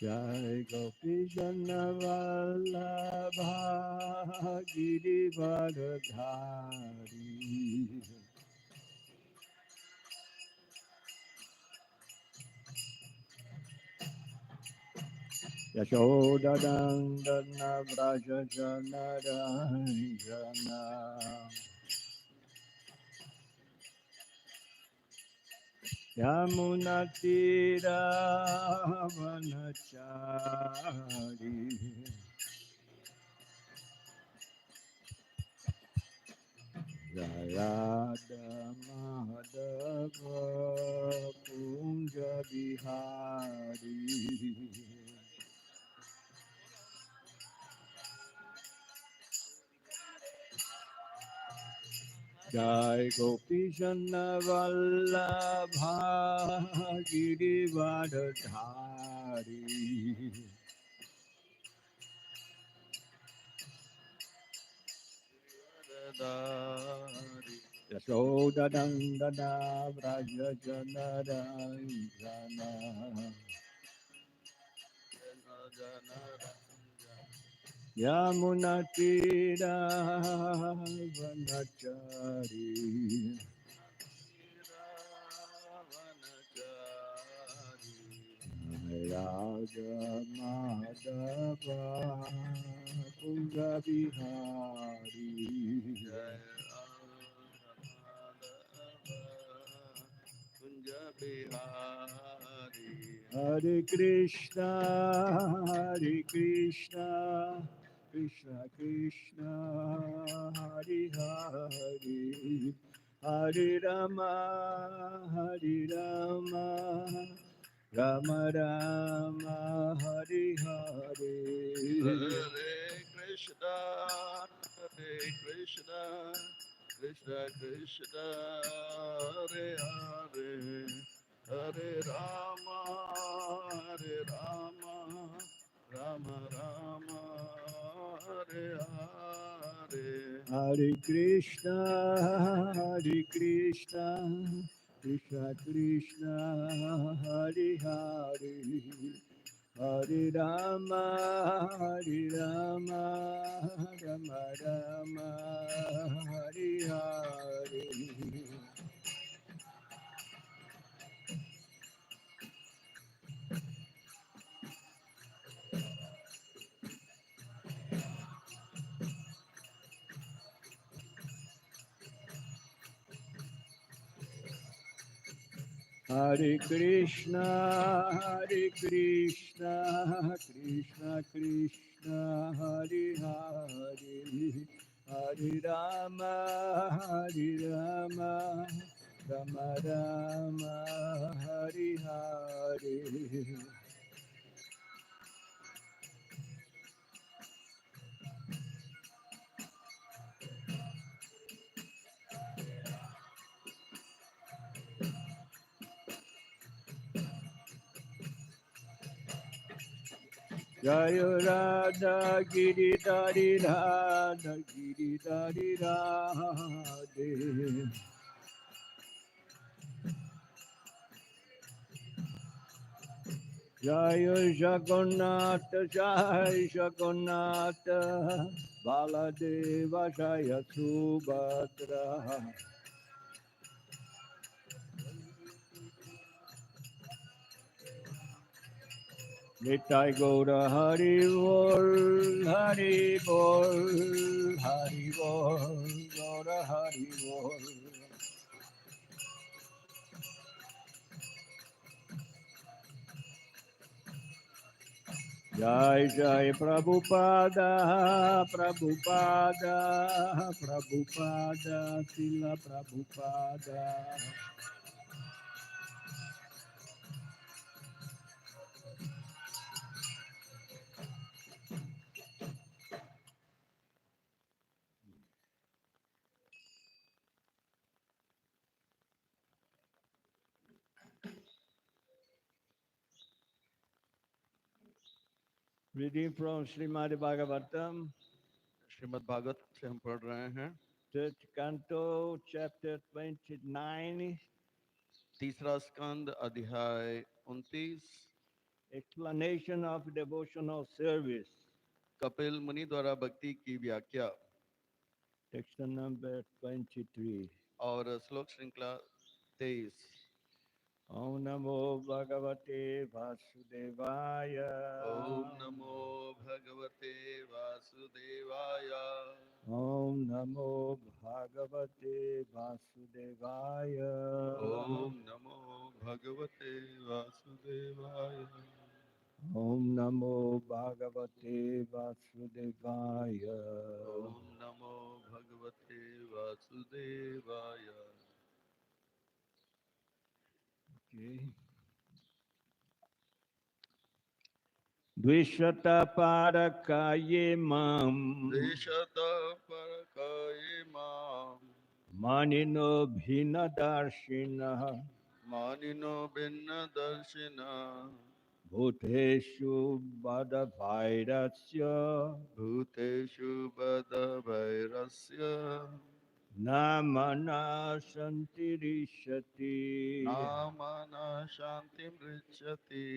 Jai Gopi Jana Vallabha Girivardhari Yashoda Dandana Vraja Jana Ranjana Yamuna Tira Vanachari Radha Madhava Kunja Bihari Jai Gopi Jana Vallabha Girivardhari Yashoda Dandana Vraja Jana Ranjana Yamuna Tira Vanachari Raja Madhava Kunja Bihari Kunja Bihari Hare Krishna Krishna Krishna Hare Hare Hare Rama Rama Rama Hare Hare Hare Krishna Krishna Krishna Hare Hare Hare Rama Rama Rama Hare Hare Hare Krishna Krishna Krishna Hare Hare Hare Rama Rama Rama Hare Hare Hare Krishna Krishna Krishna Hare Hare Hare Rama Rama Rama Hare Hare Jaya Radha Giridhari Radha Giridhari Radhe Jaya Jagannath Baladeva Jaya Subhadra Nitai Gaura Hari Bol Gaura Hari Bol Jai Jai Prabhupada Srila Prabhupada Reading from Srimad Bhagavatam, Shrimad Bhagavat से हम पढ़ रहे हैं 3rd Canto, Chapter 29, तीसरा स्कंद अध्याय 29 explanation of devotional service. Kapil मुनि द्वारा भक्ति की व्याख्या Section number 23. और श्लोक श्रृंखला 23। Om Namo Bhagavate Vasudevaya. ओम नमो भगवते वासुदेवाय। Om Namo Bhagavate Vasudevaya. ओम नमो भगवते वासुदेवाय। Om Namo Bhagavate Vasudevaya. ओम नमो भगवते वासुदेवाय। Okay. Dvishata Parakaye Mam देशत परकाय मां Manino Bhina Darshina मानिनो भिन्न दर्शिना Bhuteshu Bada Vairasya भूतेषु बद भैरस्य Namana Santirishati नामना शान्तिं पृच्छति।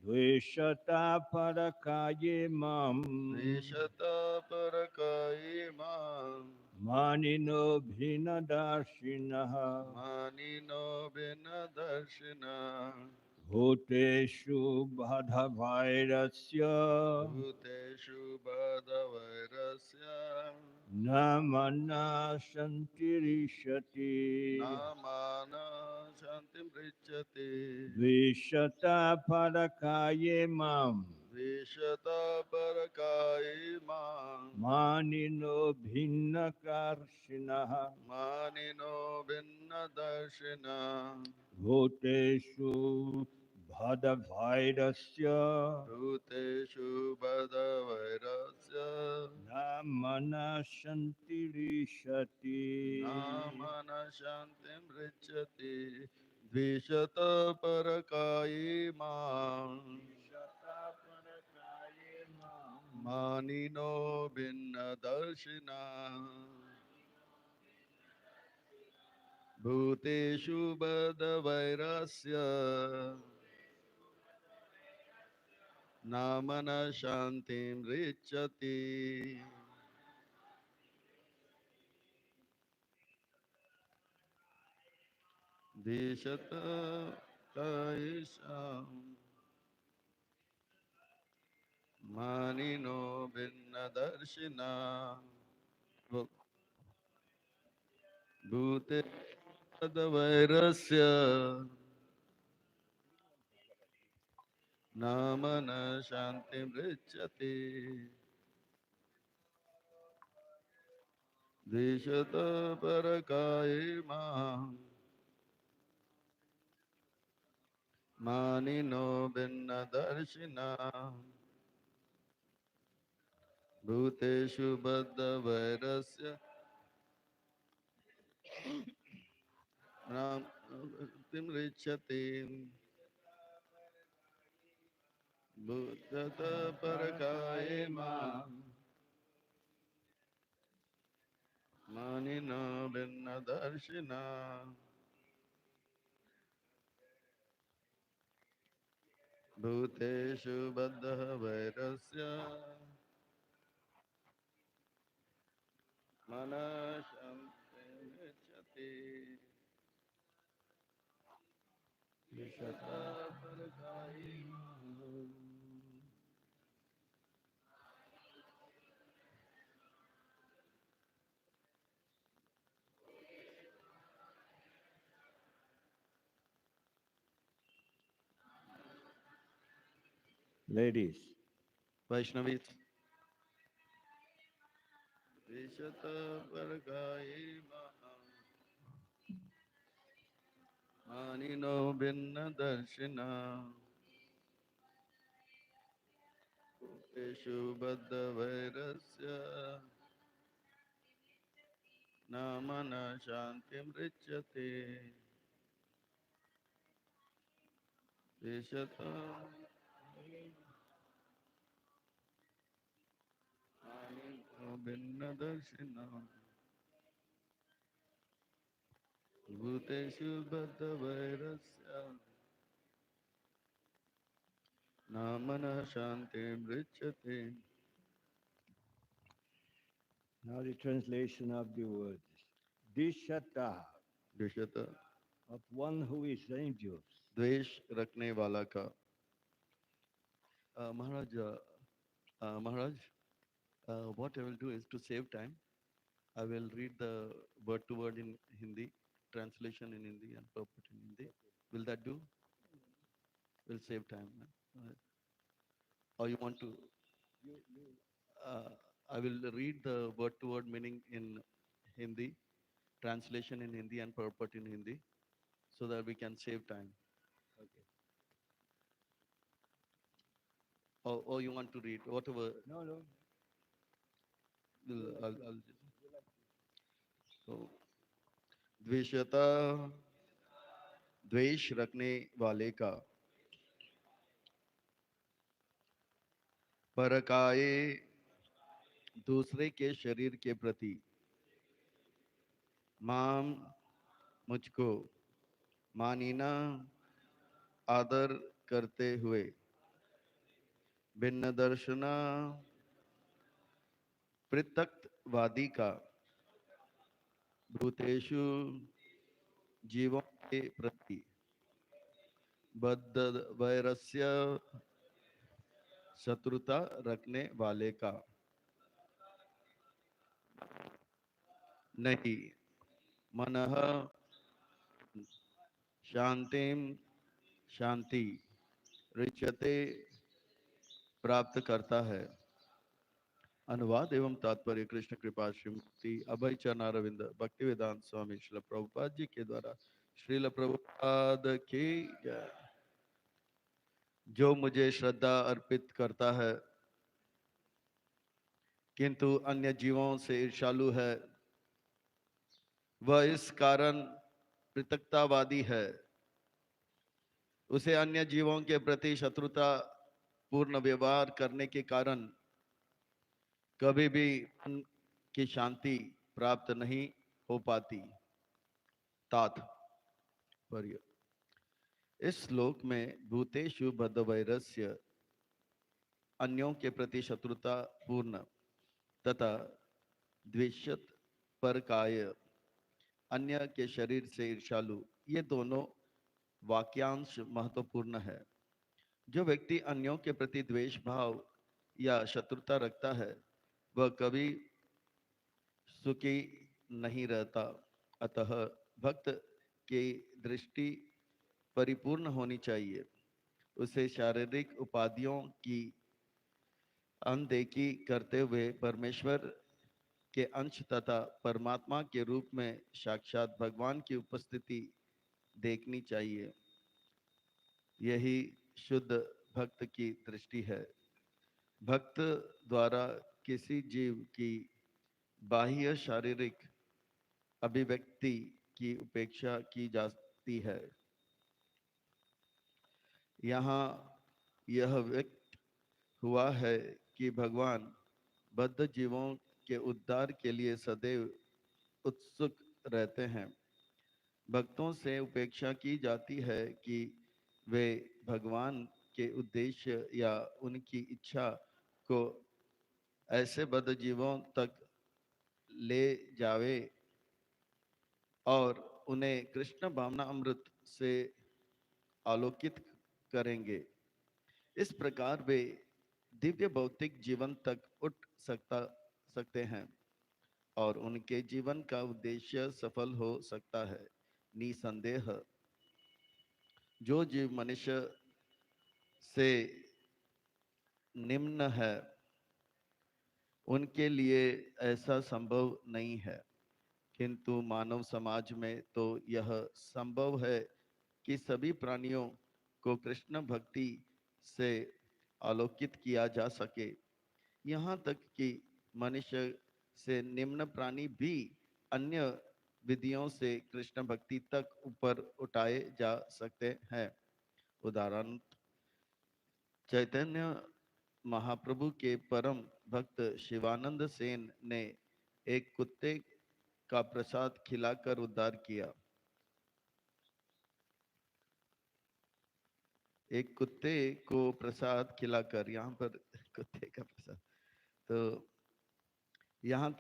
Dvishata Parakaye Mam देशत परकाय मां Manino Bhina Darshina मानिनो भिन्न दर्शिना Bhuteshu Bada Vairasya भूतेषु बद भैरस्य Namana Santirishati नामाना शान्तिं पृच्छति। Vishata Parakaye Mam विशता परकाय मां Manino Bhinna Karshinaha मानिनो भिन्न दर्शिना Bhuteshu Bhada Vairasya भूतेषु बदवैरस्य Namana Santirishati नामन शान्तिं पृच्छति। द्विशत परकाय मां मानिनो भिन्न दर्शिना भूतेषु बदवैरस्य नामन शान्तिं पृच्छति। दिशत कायशां मानिनो भिन्न दर्शिना भूते वैरस्य नामन शान्ति पृच्छति। दिशत परकाय मां मानिनो भिन्न दर्शिना भूतेषु बद्धवैरस्य नाम पृच्छति। भूतत परकाय मां मानिनो भिन्न दर्शिना भूतेषु बद्धः वैरस्य मनःशान्तिर्यच्छति। विशता परकाय Ladies. वैष्णवी विशत परकाय मानिनो भिन्न दर्शिना भूतेषु बद्धवैरस्य नामन शान्तिं पृच्छति। विशत मानिनो भिन्न दर्शिना भूतेषु बद्धवैरस्य न मनः शान्तिमृच्छति। Now the translation of the words. Dishata, द्विषत of one who is envious. द्वेष रखने वाला का। Maharaj, Maharaj, what I will do is to save time. I will read the word to word in Hindi, translation in Hindi and purport in Hindi. Will that do? Will save time. Or you want to? Uh, I will read the word to word meaning in Hindi, translation in Hindi and purport in Hindi, so that we can save time. Okay. Or you want to read whatever? No, no. I'll just. So, द्वेषता द्वेष रखने वाले का परकाये दूसरे के शरीर के प्रति माम मुझको मानिना आदर करते हुए भिन्न दर्शना पृथकवादी का भूतेषु जीवों के प्रति बद्ध वैरस्य शत्रुता रखने वाले का नहीं मनः शांतिम शांति रिच्यते प्राप्त करता है। अनुवाद एवं तात्पर्य कृष्ण कृपा श्रीमती अभय चरणारविंद भक्ति वेदांत स्वामी श्रील प्रभुपाद जी के द्वारा श्रील प्रभुपाद की जय। जो मुझे श्रद्धा अर्पित करता है किंतु अन्य जीवों से ईर्ष्यालु है, वह इस कारण पृथकतावादी है। उसे अन्य जीवों के प्रति शत्रुता पूर्ण व्यवहार करने के कारण कभी भी मन की शांति प्राप्त नहीं हो पाती। तात्पर्य इस श्लोक में भूतेषु बद्धवैरस्य अन्यों के प्रति शत्रुता पूर्ण तथा द्वेषत परकाय अन्य के शरीर से ईर्ष्यालु, ये दोनों वाक्यांश महत्वपूर्ण है। जो व्यक्ति अन्यों के प्रति द्वेष भाव या शत्रुता रखता है वह कभी सुखी नहीं रहता। अतः भक्त की दृष्टि परिपूर्ण होनी चाहिए। उसे शारीरिक उपाधियों की अनदेखी करते हुए परमेश्वर के अंश तथा परमात्मा के रूप में साक्षात भगवान की उपस्थिति देखनी चाहिए। यही शुद्ध भक्त की दृष्टि है। भक्त द्वारा किसी जीव की बाह्य शारीरिक अभिव्यक्ति की उपेक्षा की जाती है। यहाँ यह व्यक्त हुआ है कि भगवान बद्ध जीवों के उद्धार के लिए सदैव उत्सुक रहते हैं। भक्तों से उपेक्षा की जाती है कि वे भगवान के उद्देश्य या उनकी इच्छा को ऐसे बद्ध जीवों तक ले जावे और उन्हें कृष्ण भावना अमृत से आलोकित करेंगे। इस प्रकार वे दिव्य भौतिक जीवन तक उठ सकते हैं और उनके जीवन का उद्देश्य सफल हो सकता है। निसंदेह जो जीव मनुष्य से निम्न है उनके लिए ऐसा संभव नहीं है, किंतु मानव समाज में तो यह संभव है कि सभी प्राणियों को कृष्ण भक्ति से आलोकित किया जा सके। यहाँ तक कि मनुष्य से निम्न प्राणी भी अन्य विधियों से कृष्ण भक्ति तक ऊपर उठाए जा सकते हैं। उदाहरण चैतन्य महाप्रभु के परम भक्त शिवानंद सेन ने एक कुत्ते का प्रसाद खिलाकर उद्धार किया। एक कुत्ते को प्रसाद खिलाकर, यहाँ पर कुत्ते का प्रसाद, तो यहाँ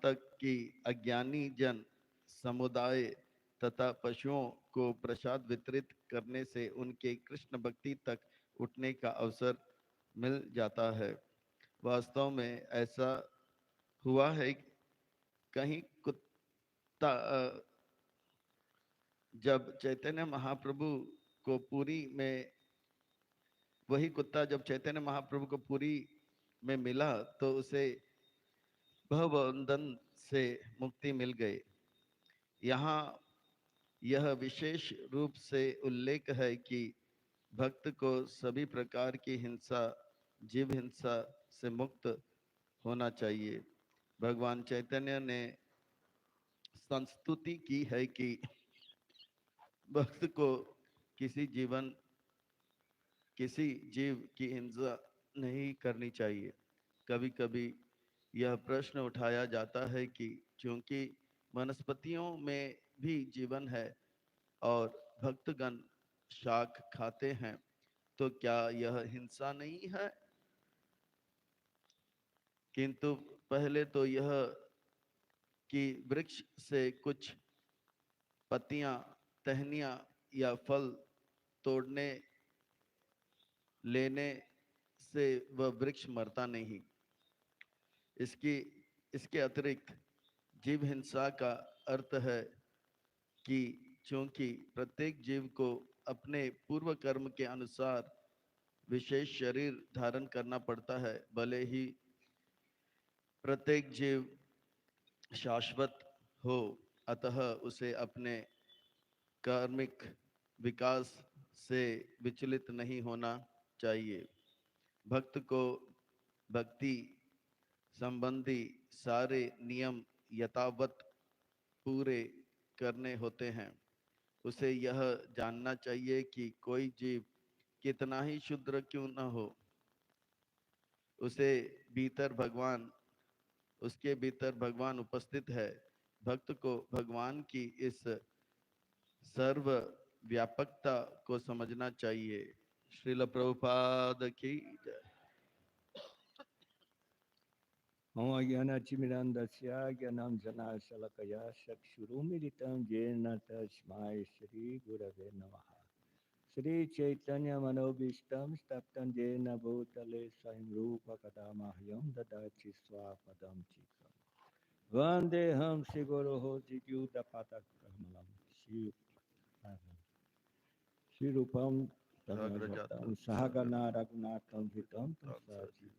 तक कि अज्ञानी जन समुदाय तथा पशुओं को प्रसाद वितरित करने से उनके कृष्ण भक्ति तक उठने का अवसर मिल जाता है। वास्तव में ऐसा हुआ है। कहीं कुत्ता जब चैतन्य महाप्रभु को पुरी में वही कुत्ता जब चैतन्य महाप्रभु को पुरी में मिला तो उसे भवबंधन से मुक्ति मिल गई। यहाँ यह विशेष रूप से उल्लेख है कि भक्त को सभी प्रकार की हिंसा, जीव हिंसा से मुक्त होना चाहिए। भगवान चैतन्य ने संस्तुति की है कि भक्त को किसी जीवन किसी जीव की हिंसा नहीं करनी चाहिए। कभी कभी यह प्रश्न उठाया जाता है कि क्योंकि वनस्पतियों में भी जीवन है और भक्तगण शाक खाते हैं, तो क्या यह हिंसा नहीं है? किंतु पहले तो यह कि वृक्ष से कुछ पत्तियां, टहनियां या फल तोड़ने लेने से वह वृक्ष मरता नहीं। इसकी इसके अतिरिक्त जीव हिंसा का अर्थ है कि चूंकि प्रत्येक जीव को अपने पूर्व कर्म के अनुसार विशेष शरीर धारण करना पड़ता है, भले ही प्रत्येक जीव शाश्वत हो, अतः उसे अपने कार्मिक विकास से विचलित नहीं होना चाहिए। भक्त को भक्ति संबंधी सारे नियम यथावत पूरे करने होते हैं। उसे यह जानना चाहिए कि कोई जीव कितना ही शुद्र क्यों न हो, उसे भीतर भगवान उसके भीतर भगवान उपस्थित है। भक्त को भगवान की इस सर्व व्यापकता को समझना चाहिए। श्रील प्रभुपाद की जय। Om Ajnanachimirandasya Jnanam Janashalakaya Chakshurumilitam Jena Tasmai Shri Gurave Namaha. Shri Chaitanya Manobishtam Staptam Jena Bhutale Saim Rupa Kadamahyam Dadachi Swapadam Chikam. Vandeham Sigoroho Jigyuda Patakamalam. Shri Rupam Tadavatam Sahagana Raghunatam Vitam Tasaji.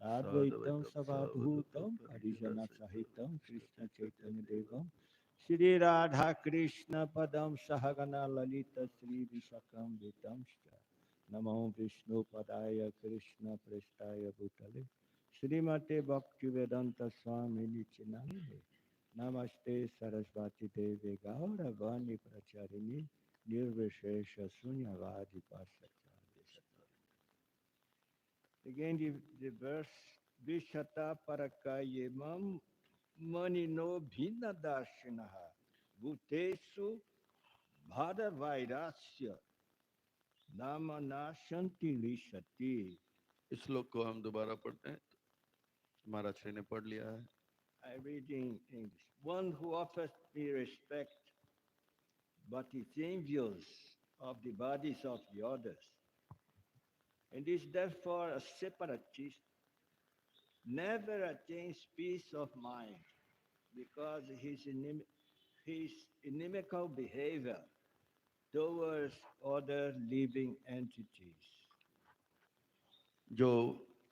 Advaitam Savadhutam Harijana Sahitam Krishna Chaitanya Devam Shri Radha Krishna Padam Sahagana Lalita Sri Vishakam Vitamshcha Namo Vishnu Padaya Krishna Prestaya Bhutale Srimate Bhaktivedanta Swami Nichinamine Namaste Sarasvati Devi Gaura Vani Pracharini Nirvishesha Sunyavadi Pasachari. Again, the verse Vishata Parakayemam Manino Bhina Darshinaha Bhutesu Bhada Vairasya Namana Shanti Lishati. इस श्लोक को हम दोबारा पढ़ते हैं। महाराज श्री ने पढ़ लिया है। I read in English. One who offers me respect but is envious of the bodies of the others and is therefore a separatist never attains peace of mind because his inimical behavior towards other living entities. जो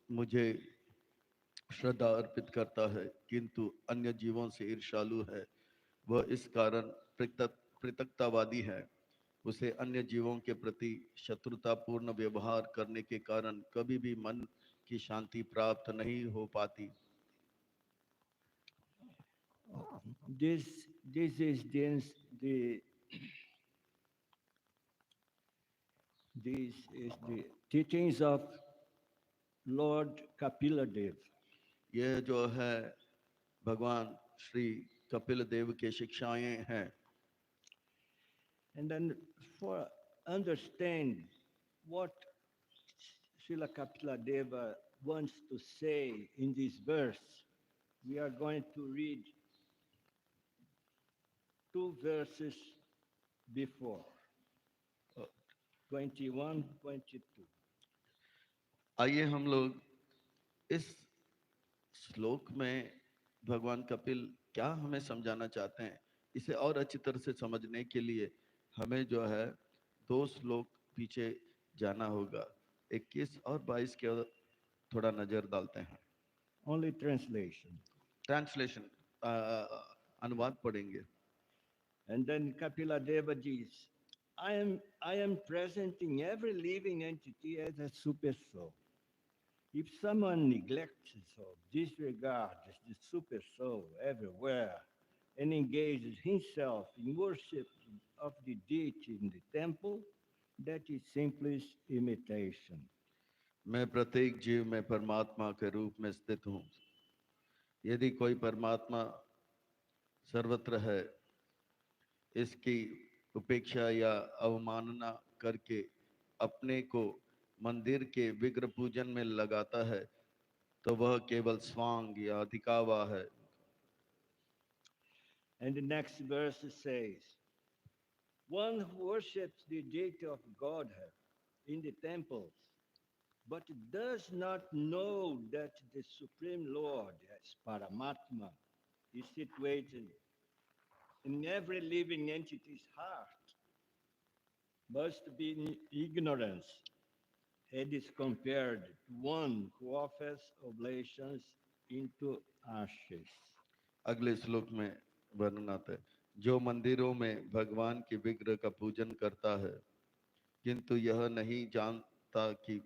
मुझे श्रद्धा अर्पित करता है किंतु अन्य जीवों से ईर्ष्यालु है, वह इस कारण पृथकतावादी है। उसे अन्य जीवों के प्रति शत्रुतापूर्ण व्यवहार करने के कारण कभी भी मन की शांति प्राप्त नहीं हो पाती। This is the this is the teachings of Lord Kapila Dev. यह जो है भगवान श्री कपिल देव के शिक्षाएं हैं। And then for understand what Srila Kapila Deva wants to say in this verse. We are going to read two verses before, 21, 22. आइए हम लोग इस श्लोक में भगवान कपिल क्या हमें समझाना चाहते हैं, इसे और अच्छी तरह से समझने के लिए हमें जो है दो श्लोक पीछे जाना होगा। 21 और 22 के ओर थोड़ा नजर डालते हैं। Only translation. ट्रांसलेशन अनुवाद पढ़ेंगे। And then Kapila Deva says, I am presenting every living entity as a super soul. If someone neglects or disregards the super soul everywhere and engages himself in worship of the deity in the temple, that is simply imitation. मैं प्रत्येक जीव में परमात्मा के रूप में स्थित हूँ। यदि कोई परमात्मा सर्वत्र है, इसकी उपेक्षा या अवमानना करके अपने को मंदिर के विग्रह पूजन में लगाता है, तो वह केवल स्वांग या दिखावा है। And the next verse says, one who worships the deity of Godhead in the temples, but does not know that the Supreme Lord, as Paramatma, is situated in every living entity's heart, must be in ignorance and is compared to one who offers oblations into ashes. अगले श्लोक में वर्णन आता है, जो मंदिरों में भगवान के विग्रह का पूजन करता है किंतु यह नहीं जानता कि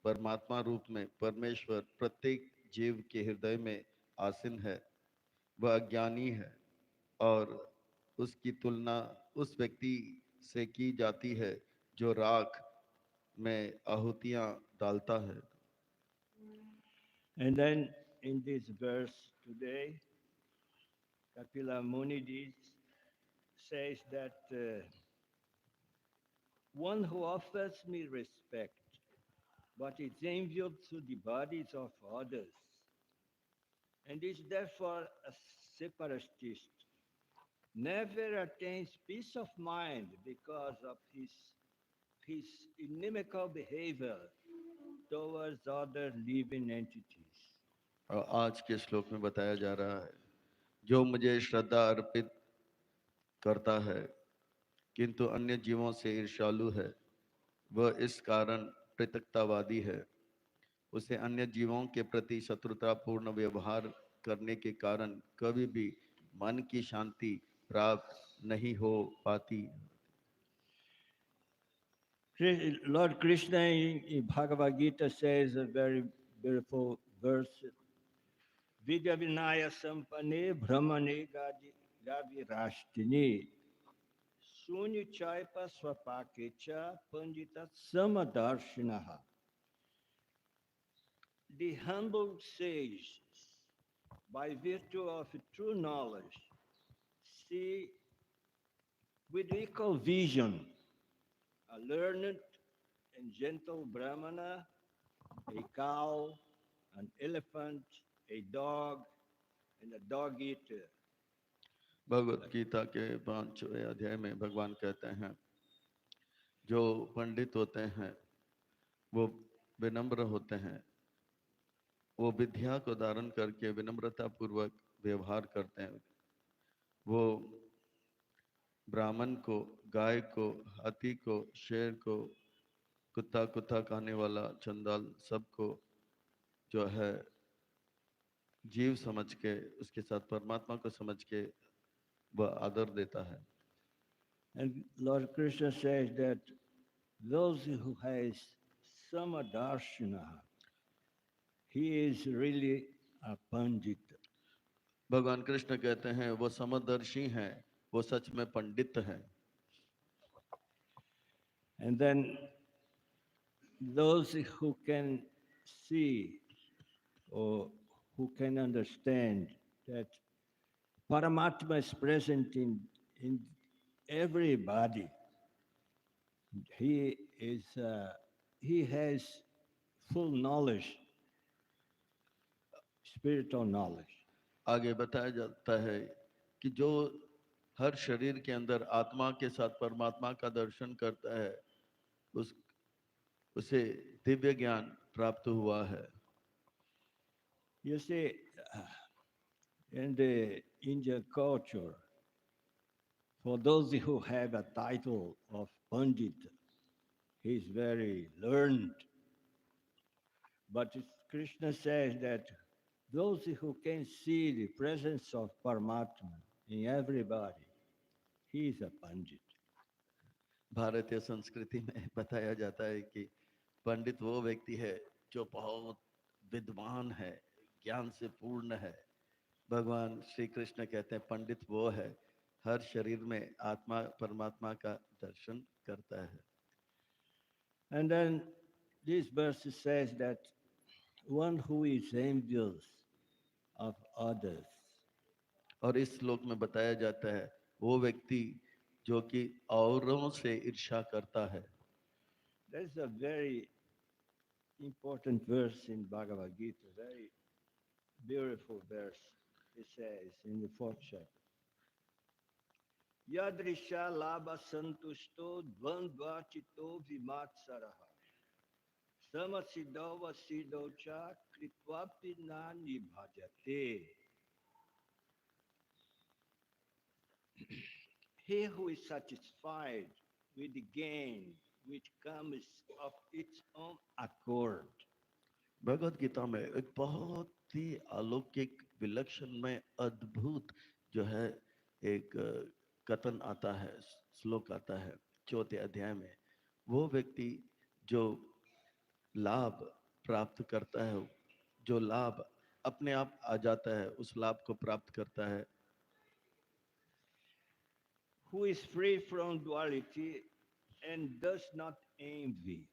परमात्मा रूप में परमेश्वर प्रत्येक जीव के हृदय में आसीन है, वह अज्ञानी है और उसकी तुलना उस व्यक्ति से की जाती है जो राख में आहुतियां डालता है। And then in this verse today, Kapila Muni says that one who offers me respect, but is envious to the bodies of others, and is therefore a separatist, never attains peace of mind because of his inimical behavior towards other living entities. और आज के श्लोक में बताया जा रहा है, जो मुझे श्रद्धा अर्पित करता है किंतु अन्य जीवों से ईर्ष्यालु है, वह इस कारण पृथकतावादी है। उसे अन्य जीवों के प्रति शत्रुतापूर्ण व्यवहार करने के कारण कभी भी मन की शांति प्राप्त नहीं हो पाती। Lord Krishna in Bhagavad Gita says a very beautiful verse. Vidya Vinaya Sampane Brahmane Gavi Rashtini Suni Chaipa Swapakecha Pandita Samadarshinaha. The humble sage, by virtue of true knowledge, see with equal vision a learned and gentle Brahmana, a cow, an elephant, a dog, and a dog eater. Bhagavad Gita के 5वें अध्याय में भगवान कहते हैं, जो पंडित होते हैं वो विनम्र होते हैं, वो विद्या को धारण करके विनम्रता पूर्वक व्यवहार करते हैं। वो ब्राह्मण को, गाय को, हाथी को, शेर को, कुत्ता कुत्ता खाने वाला चंडाल सबको जो है जीव समझ के, उसके साथ परमात्मा को समझ के वह आदर देता है। And Lord Krishna says that those who has Samadarshana, he is really a pandit. भगवान कृष्ण कहते हैं वो समदर्शी हैं, वो सच में पंडित हैं। And then those who can see or who can understand that Paramatma is present in everybody. He is he has full knowledge, spiritual knowledge. आगे बताया जाता है कि जो हर शरीर के अंदर आत्मा के साथ परमात्मा का दर्शन करता है उस उसे दिव्य ज्ञान प्राप्त हुआ है। You see, in the Indian culture, for those who have a title of Pandit, he's very learned. But Krishna says that those who can see the presence of Paramatma in everybody, he is a Pandit. भारतीय संस्कृति में बताया जाता है कि पंडित वो व्यक्ति है जो बहुत विद्वान है, ज्ञान से पूर्ण है। भगवान श्री कृष्ण कहते हैं पंडित वो है हर शरीर में आत्मा परमात्मा का दर्शन करता है। And then this verse says that one who is envious of others, और इस श्लोक में बताया जाता है वो व्यक्ति जो कि औरों से ईर्ष्या करता है। that's a very important verse in Bhagavad Gita, very beautiful verse. It says in the fourth chapter, Yadrisha laba santusto dvandva chito vimatsaraha samasiddho vasiddho cha kritvapi na nibhajate. He who is satisfied with the gain which comes of its own accord. Bhagavad Gita में एक बहुत ही अलौकिक विलक्षण में अद्भुत जो है एक कथन आता है, श्लोक आता है चौथे अध्याय में। वो व्यक्ति जो लाभ प्राप्त करता है, जो लाभ अपने आप आ जाता है, उस लाभ को प्राप्त करता है, Who is free from duality and does not envy.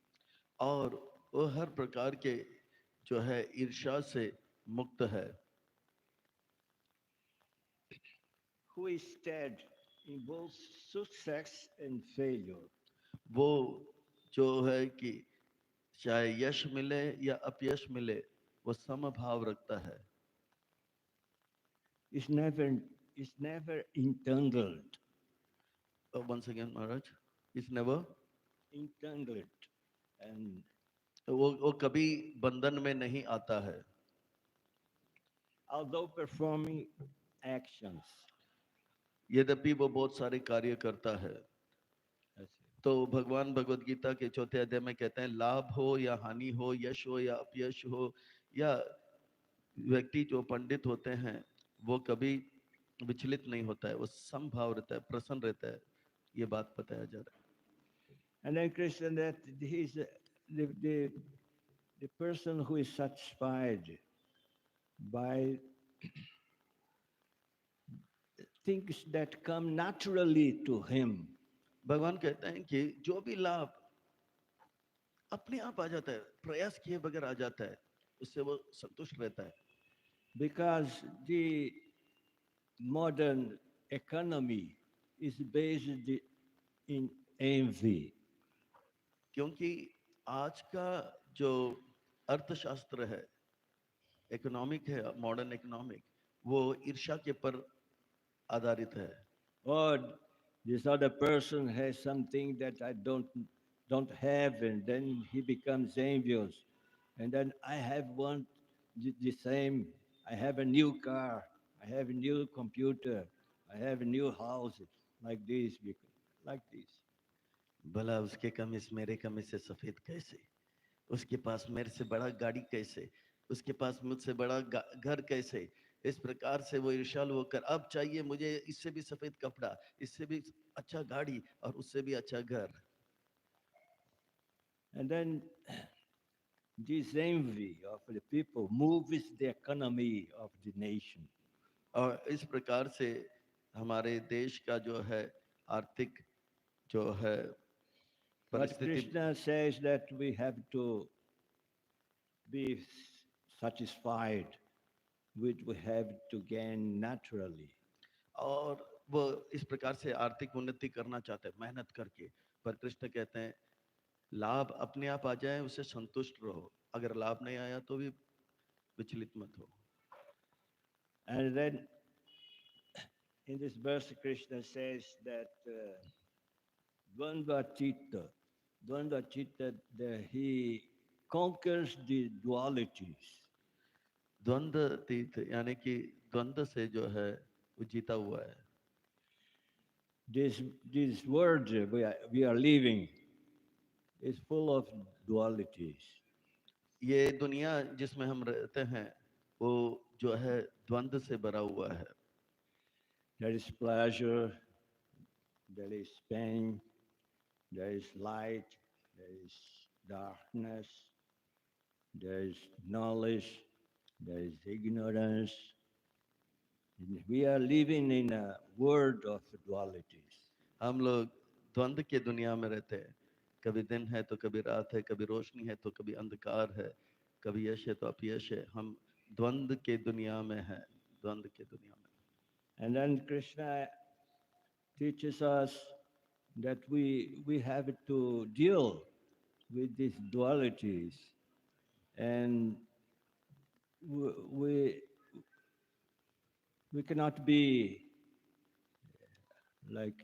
और वो हर प्रकार के जो है ईर्ष्या से मुक्त है। Who is stead in both success and failure. वो जो है कि चाहे यश मिले या अपयश मिले वो समभाव रखता है। Is never entangled. Once again, Maharaj, is never Entangled. And वो कभी बंधन में नहीं आता है। although performing actions. यद्यपि वो बहुत सारे कार्य करता है। तो भगवान भगवत गीता के चौथे अध्याय में कहते हैं लाभ हो या हानि हो, यश हो या अपयश हो, या व्यक्ति जो पंडित होते हैं वो कभी विचलित नहीं होता है, वो समभाव रहता है, प्रसन्न रहता है। ये बात बताया जा रहा है। And then Krishna that he's the person who is satisfied by things that come naturally to him. भगवान कहते हैं कि जो भी लाभ अपने आप आ जाता है, प्रयास किए बगैर आ जाता है, उससे वो संतुष्ट रहता है। Because the modern economy is based in envy. क्योंकि आज का जो अर्थशास्त्र है, इकोनॉमिक है, मॉडर्न इकोनॉमिक, वो ईर्ष्या के पर आधारित है। Or this other person has something that I don't have, and then he becomes envious. And then I have one the same. I have a new car. I have a new computer. I have a new house, like this, like this. भला उसके कमीज मेरे कमीज से सफेद कैसे, उसके पास मेरे से बड़ा गाड़ी कैसे, उसके पास मुझसे बड़ा घर कैसे। इस प्रकार से वो ईर्ष्यालु होकर अब चाहिए मुझे इससे भी सफेद कपड़ा, इससे भी अच्छा गाड़ी और उससे भी अच्छा घर। And then this envy of the people moves the economy of the nation. और इस प्रकार से हमारे देश का जो है आर्थिक जो है But परिस्थिति। Krishna says that we have to be satisfied with we have to gain naturally. और वो इस प्रकार से आर्थिक उन्नति करना चाहते हैं मेहनत करके, पर कृष्ण कहते हैं लाभ अपने आप आ जाए उससे संतुष्ट रहो, अगर लाभ नहीं आया तो भी विचलित मत हो। And then in this verse, Krishna says that Dvandva Chitta, Dvandva Chitta, that he conquers the dualities. द्वंद्व तीर्थ यानी कि द्वंद्व से जो है वो जीता हुआ है। This world we are living is full of dualities. ये दुनिया जिसमें हम रहते हैं वो जो है द्वंद्व से भरा हुआ है। There is pleasure, there is pain, there is light, there is darkness, there is knowledge, there is ignorance. We are living in a world of dualities. हम लोग द्वंद्व के दुनिया में रहते हैं, कभी दिन है तो कभी रात है, कभी रोशनी है तो कभी अंधकार है, कभी यश है तो अपयश है। हम द्वंद्व के दुनिया में हैं, द्वंद्व के दुनिया में। And then Krishna teaches us that we have to deal with these dualities, and we we cannot be like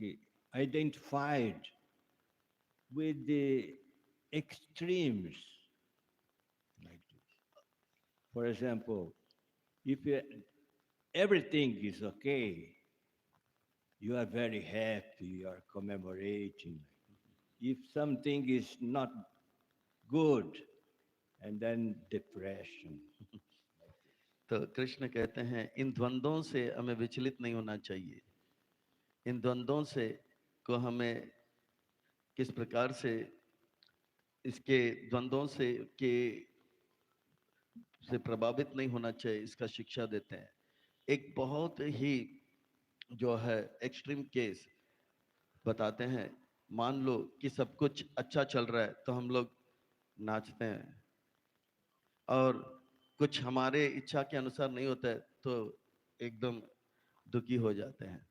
identified with the extremes like this. For example, if everything is okay, you are very happy, you are commemorating. If something is not good, and then depression. तो कृष्ण कहते हैं इन द्वंद्वों से हमें विचलित नहीं होना चाहिए। इन द्वंद्वों से को हमें किस प्रकार से इसके द्वंद्वों से प्रभावित नहीं होना चाहिए, इसका शिक्षा देते हैं। एक बहुत ही जो है एक्सट्रीम केस बताते हैं। मान लो कि सब कुछ अच्छा चल रहा है तो हम लोग नाचते हैं, और कुछ हमारे इच्छा के अनुसार नहीं होता है तो एकदम दुखी हो जाते हैं।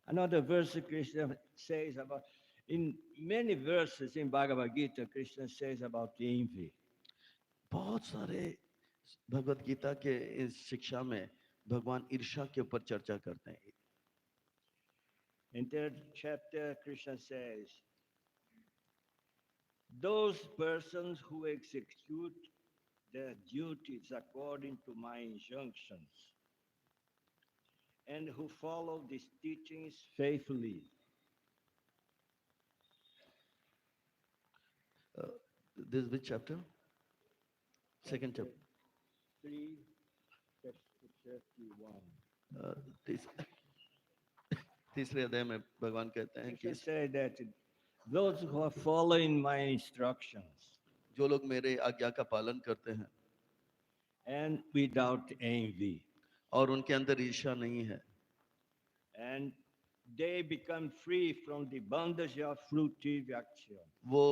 Another verse Krishna says about, in many verses in Bhagavad Gita, Krishna says about envy. बहुत सारे भगवत गीता के इस शिक्षा में भगवान ईर्ष्या के ऊपर चर्चा करते हैं। In third chapter, Krishna says, those persons who execute their duties according to my injunctions and who follow these teachings faithfully. This is which chapter? Second chapter. 3, verse 31. तीसरे अध्याय में भगवान कहते हैं कि Krishna said that those who are following my instructions जो लोग मेरे आज्ञा का पालन करते हैं and without envy, और उनके अंदर ईर्ष्या नहीं है, and they become free from the bondage of fruitive action. वो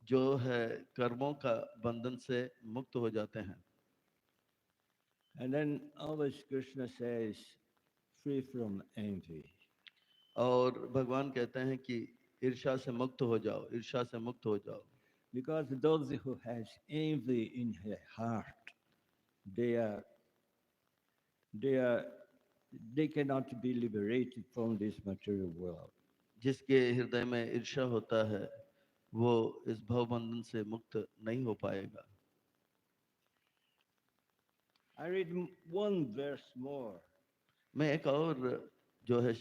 जो है कर्मों का बंधन से मुक्त हो जाते हैं। And then always Krishna says, free from envy. और भगवान कहते हैं कि ईर्ष्या से मुक्त हो जाओ, ईर्ष्या से मुक्त हो जाओ। Because those who has envy in their heart, they are they cannot be liberated from this material world. जिसके हृदय में ईर्ष्या होता है वो इस भव बंधन से मुक्त नहीं हो पाएगा। I read one verse more. मैं एक और जो है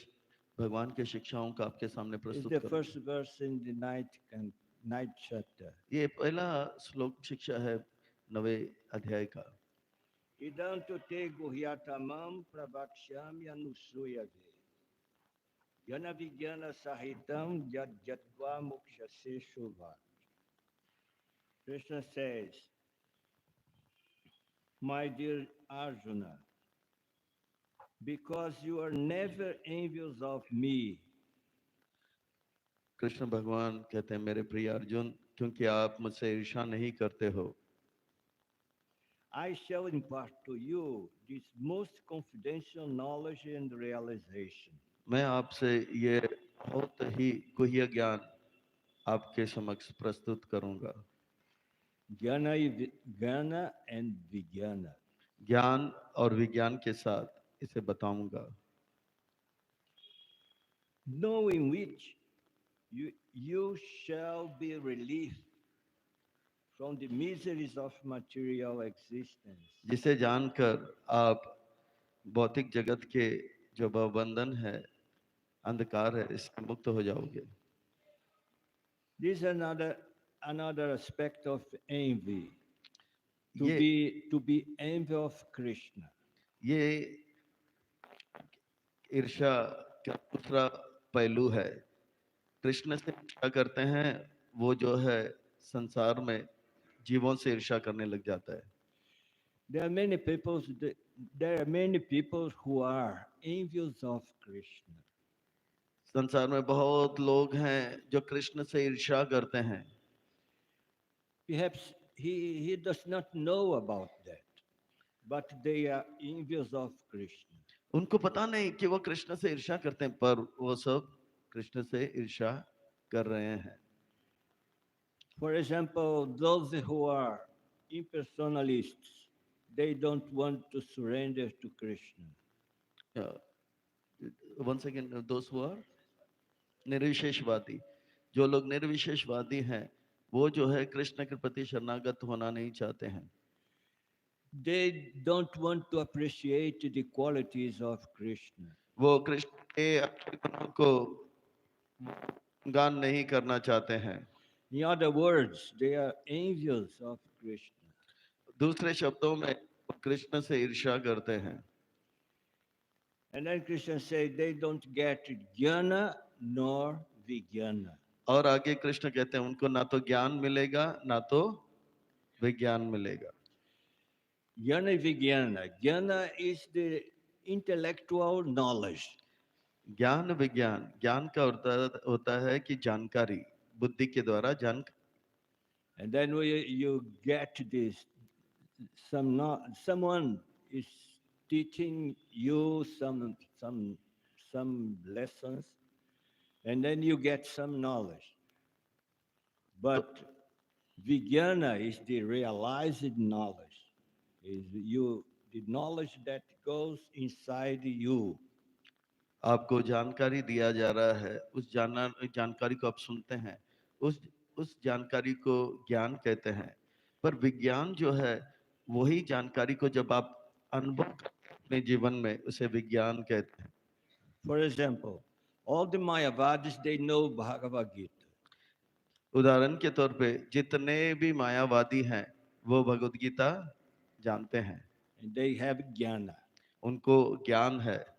भगवान के शिक्षाओं का आपके सामने It's प्रस्तुत the करूं। first verse in the ninth chapter. ये पहला श्लोक शिक्षा है 9वें अध्याय का। Idantu te guhyatamam prabhakshyami anusuyave. Jnana vijnana sahitam yad jatva mukshase shubhat. Krishna says, my dear Arjuna, because you are never envious of me, Krishna भगवान कहते हैं मेरे प्रिय अर्जुन, क्योंकि आप मुझसे ईर्ष्या नहीं करते हो, I shall impart to you this most confidential knowledge and realization. मैं आपसे ये बहुत ही गुह्य ज्ञान आपके समक्ष प्रस्तुत करूंगा। Jnana and Vijnana. ज्ञान और विज्ञान के साथ इसे बताऊंगा, Knowing which you shall be released from the miseries of material existence. जिसे जानकर आप भौतिक जगत के जो बंधन है, अंधकार है, इससे मुक्त हो जाओगे। This is another aspect of envy. To ये be envy of Krishna. ये ईर्ष्या का दूसरा पहलू है। कृष्ण से ईर्ष्या करते हैं, वो जो है संसार में जीवों से ईर्ष्या करने लग जाता है। There are many people. There are many people who are envious of Krishna. संसार में बहुत लोग हैं जो कृष्ण से ईर्ष्या करते हैं। Perhaps he does not know about that, but they are envious of Krishna. उनको पता नहीं कि वो कृष्ण से ईर्ष्या करते हैं, पर वो सब कृष्ण से ईर्ष्या कर रहे हैं। For example, those who are impersonalists, they don't want to surrender to Krishna. One second, दोस्त हुआ निर्विशेषवादी, जो लोग निर्विशेषवादी हैं, वो जो है कृष्ण के प्रति शरणागत होना नहीं चाहते हैं। They don't want to appreciate the qualities of Krishna. वो कृष्ण के अच्छे गुणों को गान नहीं करना चाहते हैं। In other words, they are envious of Krishna. दूसरे शब्दों में वो कृष्ण से ईर्ष्या करते हैं। And then Krishna said they don't get jnana nor vijnana. और आगे कृष्ण कहते हैं उनको ना तो ज्ञान मिलेगा ना तो विज्ञान मिलेगा। Jnana vijnana. Jnana is the intellectual knowledge. ज्ञान विज्ञान, ज्ञान का होता है कि जानकारी, बुद्धि के द्वारा जान। And then you get this, someone is teaching you some lessons, and then you get some knowledge. But vijnana is the realized knowledge, is the knowledge that goes inside you. आपको जानकारी दिया जा रहा है, उस जानकारी को आप सुनते हैं, उस जानकारी को ज्ञान कहते हैं। पर विज्ञान जो है वही जानकारी को जब आप अनुभव करते हैं अपने जीवन में, उसे विज्ञान कहते हैं। For example, all the Mayavadis, they know Bhagavad Gita. उदाहरण के तौर पे जितने भी मायावादी हैं वो भगवत गीता जानते हैं, And they have jnana. उनको ज्ञान है,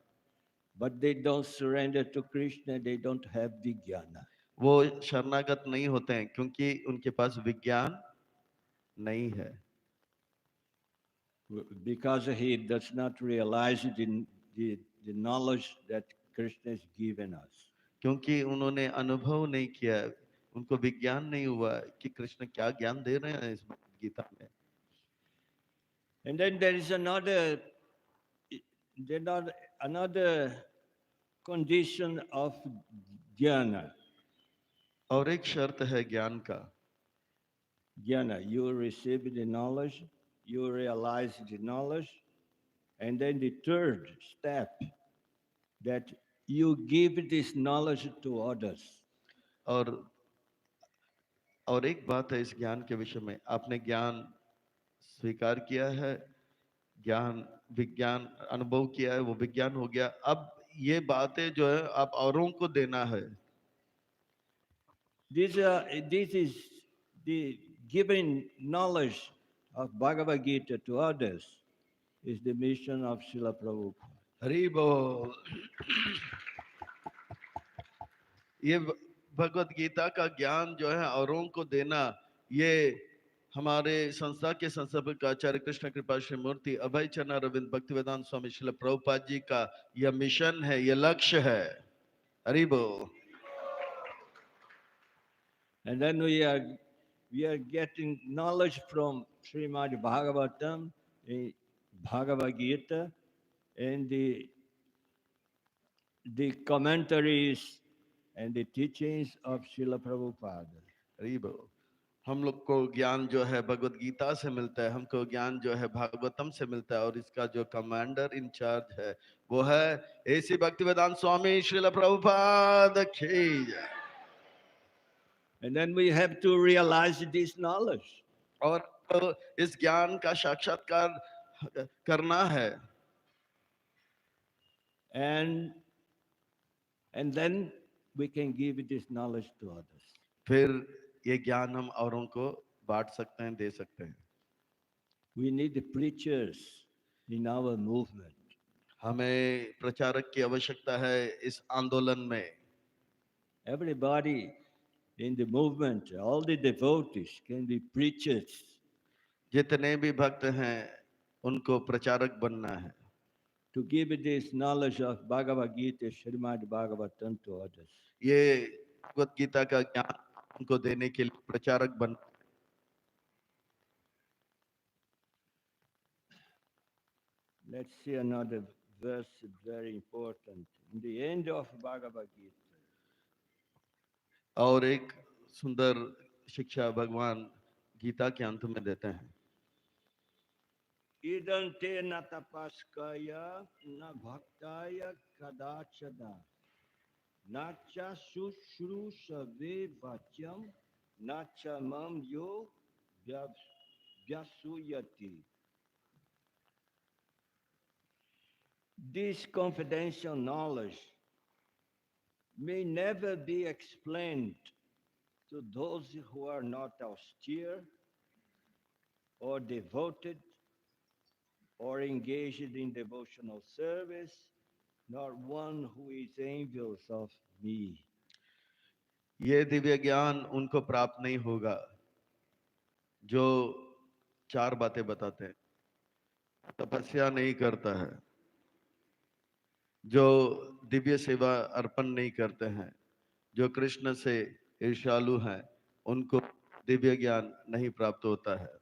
But they don't surrender to Krishna, they don't have vijnana. वो शरणागत नहीं होते हैं क्योंकि उनके पास विज्ञान नहीं है। Because he does not realize the knowledge that Krishna has given us. क्योंकि उन्होंने अनुभव नहीं किया है, उनको विज्ञान नहीं हुआ कि कृष्ण क्या ज्ञान दे रहे हैं इस गीता में। And then there is another condition of jnana. और एक शर्त है ज्ञान का। Jnana, you receive the knowledge, you realize the knowledge, and then the third step, that you give this knowledge to others. और एक बात है इस ज्ञान के विषय में, आपने ज्ञान स्वीकार किया है, ज्ञान विज्ञान अनुभव किया है, वो विज्ञान हो गया। अब ये बातें जो है आप औरों को देना है। This is the giving knowledge of Bhagavad Gita to others is the mission of Srila Prabhupada. Hari बोल। ये भगवत गीता का ज्ञान जो है औरों को देना, ये हमारे संस्था के संस्थापक आचार्य कृष्ण कृपा श्री मूर्ति अभय चरण अरविंद भक्तिवेदांत स्वामी श्रील प्रभुपाद जी का यह मिशन है, यह लक्ष्य है। हरि बोल। And then we are getting knowledge from Srimad Bhagavatam, Bhagavad Gita, and the commentaries and the teachings of Srila Prabhupada. रीबो हम लोग को ज्ञान जो है भगवत गीता से मिलता है, हमको ज्ञान जो है भागवतम से मिलता है, और इसका जो कमांडर इंचार्ज है वो है ऐसी भक्ति वेदांत स्वामी श्रील प्रभुपाद की जय। And then we have to realize this knowledge. और तो इस ज्ञान का साक्षात्कार करना है, And, and then we can give this knowledge to others. फिर ये ज्ञान हम औरों को बांट सकते हैं, दे सकते हैं। We need the preachers in our movement. हमें प्रचारक की आवश्यकता है इस आंदोलन में। Everybody in the movement, all the devotees can be preachers. जितने भी भक्त हैं उनको प्रचारक बनना है, To give this knowledge of Bhagavad Gita, Srimad Bhagavatam to others. ये भगवत गीता का ज्ञान उनको देने के लिए प्रचारक बन। Let's see another verse, very important. In the end of Bhagavad Gita, और एक सुंदर शिक्षा भगवान गीता के अंत में देते हैं। idante na tapaskaya na bhaktaya kadachana na cha sushrusave vachyam na cha mam yo vyasuyati. This confidential knowledge may never be explained to those who are not austere or devoted or engaged in devotional service, nor one who is envious of me. ये दिव्य ज्ञान उनको प्राप्त नहीं होगा जो चार बातें बताते हैं। तपस्या नहीं करता है, जो दिव्य सेवा अर्पण नहीं करते हैं, जो कृष्ण से ईर्ष्यालु हैं, उनको दिव्य ज्ञान नहीं प्राप्त होता है।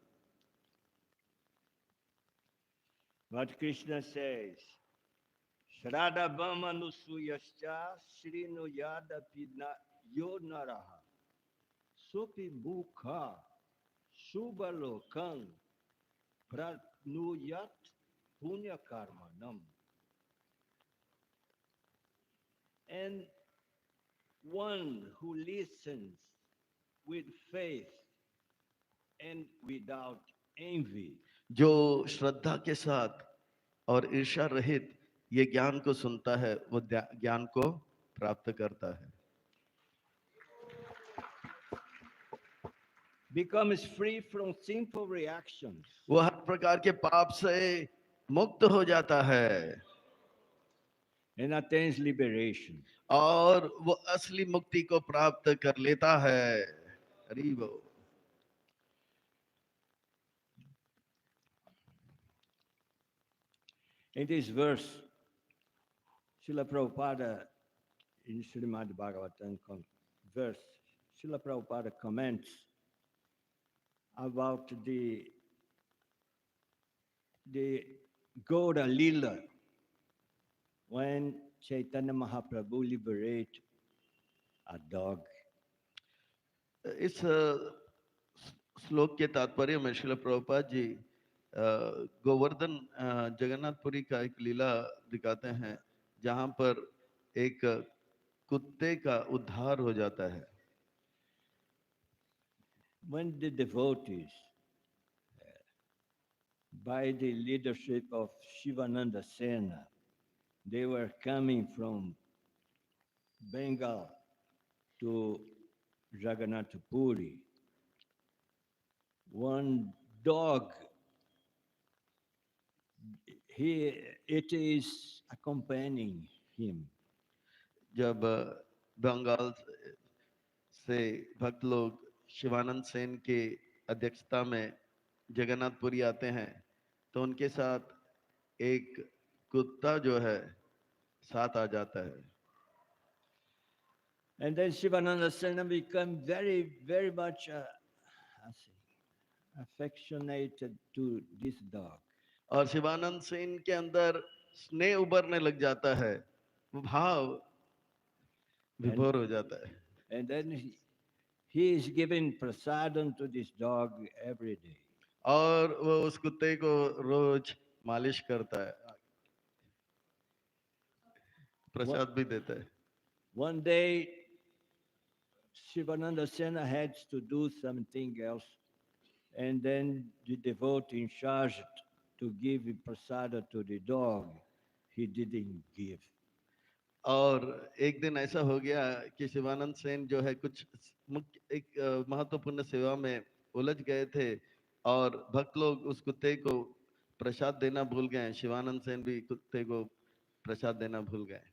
But Krishna says, Shraddha Brahmanusuyascha Srinu Yadapi Yonaraha Sopi Mukha Subalokan Pranuyat Punya Karmanam. And one who listens with faith and without envy जो श्रद्धा के साथ और ईर्ष्या रहित ये ज्ञान को सुनता है, वो ज्ञान को प्राप्त करता है, becomes free from sinful reactions वो हर प्रकार के पाप से मुक्त हो जाता है and attains liberation. और वो असली मुक्ति को प्राप्त कर लेता है। हरि बोल। In this verse, Srila Prabhupada in Srimad Bhagavatam verse, Srila Prabhupada comments about the Gaura Lila when Chaitanya Mahaprabhu liberate a dog. इस श्लोक के तात्पर्य में श्रील प्रभुपाद जी गोवर्धन जगन्नाथपुरी का एक लीला दिखाते हैं जहां पर एक कुत्ते का उद्धार हो जाता है। When the devotees, by the leadership of Shivananda Sena, they were coming from Bengal to Jagannath Puri, one dog, it is accompanying him. जब बंगाल से भक्त लोग शिवानंद सेन के अध्यक्षता में जगन्नाथपुरी आते हैं तो उनके साथ एक कुत्ता जो है साथ आ जाता है। And then Shivananda Sena become very much affectionated to this dog. और शिवानंद सेन के अंदर स्नेह उभरने लग जाता है, वो भाव And विभोर हो जाता है। and then he is giving prasadam to this dog every day. और वो उस कुत्ते को रोज मालिश करता है, One, प्रसाद भी देता है। one day, Shivananda Sena had to do something else, and then the devotee in charge to give prasada to the dog, he didn't give. और एक दिन ऐसा हो गया कि शिवानंद सेन जो है कुछ मुख्य एक महत्वपूर्ण सेवा में उलझ गए थे, और भक्त लोग उस कुत्ते को प्रसाद देना भूल गए। शिवानंद सेन भी कुत्ते को प्रसाद देना भूल गए।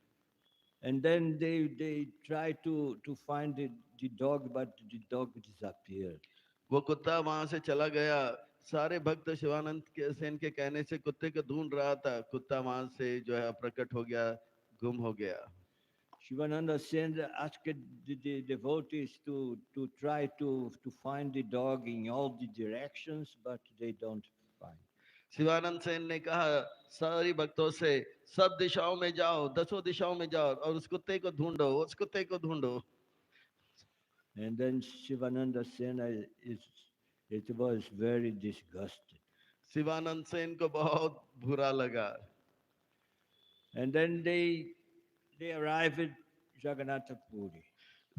And then they tried to find the dog, but the dog disappeared. वो कुत्ता वहां से चला गया। सारे भक्त शिवानंद के सेन के कहने से कुत्ते को ढूंढ रहा था, कुत्ता वहां से जो है प्रकट हो गया, गुम हो गया। Shivananda Sen asked the devotees to try to find the dog in all the directions, but they don't find. Shivanand Sen ने कहा सारी भक्तों से, सब दिशाओं में जाओ, दसों दिशाओं में जाओ और उस कुत्ते को ढूंढो, उस कुत्ते को ढूंढो। And then Shivananda Sen it was very disgusted. Shivanand Sen को बहुत बुरा लगा। And then they arrived at Jagannath Puri.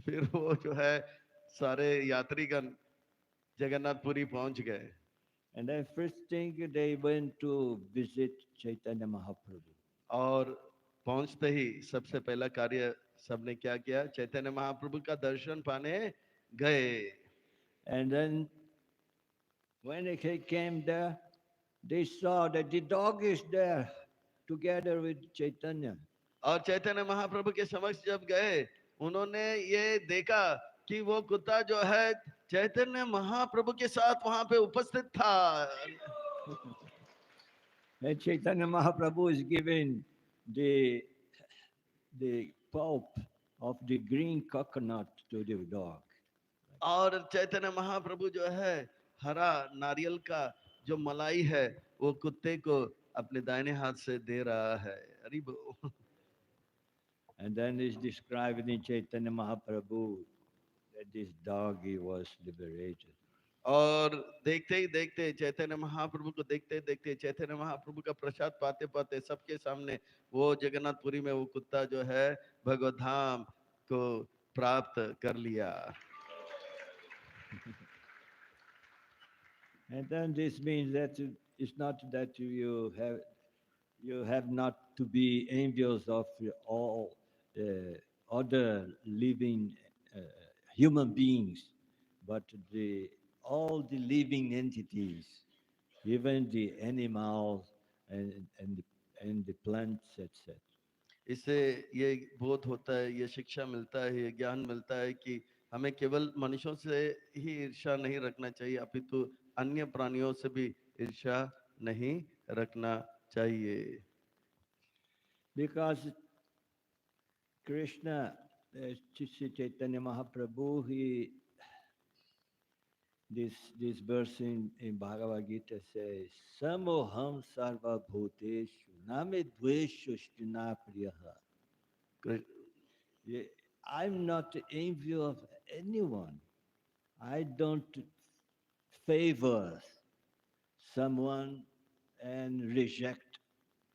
फिर वो जो है सारे यात्रीगण जगन्नाथपुरी पहुंच गए। And then first thing they went to visit Chaitanya Mahaprabhu. और पहुंचते ही सबसे पहला कार्य सबने क्या किया, चैतन्य महाप्रभु का दर्शन पाने गए। And then when they came there, they saw that the dog is there together with Chaitanya. और चैतन्य महाप्रभु के समक्ष जब गए, उन्होंने ये देखा कि वो कुत्ता जो है चैतन्य महाप्रभु के साथ वहां पे उपस्थित था। And Chaitanya Mahaprabhu is giving the pulp of the green coconut to the dog. और चैतन्य महाप्रभु जो है हरा नारियल का जो मलाई है वो कुत्ते को अपने दाहिने हाथ से दे रहा है। अरे And then is described in Chaitanya Mahaprabhu that this doggy was liberated. और देखते ही देखते चैतन्य महाप्रभु को देखते देखते चैतन्य महाप्रभु का प्रसाद पाते पाते सबके सामने वो जगन्नाथपुरी में वो कुत्ता जो है भगवत धाम को प्राप्त कर लिया। And then this means that it's not that you have not to be envious of all other living uh, human beings, but all the living entities, even the animals and the plants, etc. इससे ये बोध होता है, ये शिक्षा मिलता है, ये ज्ञान मिलता है कि हमें केवल मनुष्यों से ही ईर्ष्या नहीं रखना चाहिए, अपितु अन्य प्राणियों से भी ईर्ष्या नहीं रखना चाहिए। Because Krishna, Sri Chaitanya Mahaprabhu, this verse in Bhagavad Gita says, Samoham sarva bhuteshu name dveshustina priyaha. I'm not envy of anyone. I don't favor someone and reject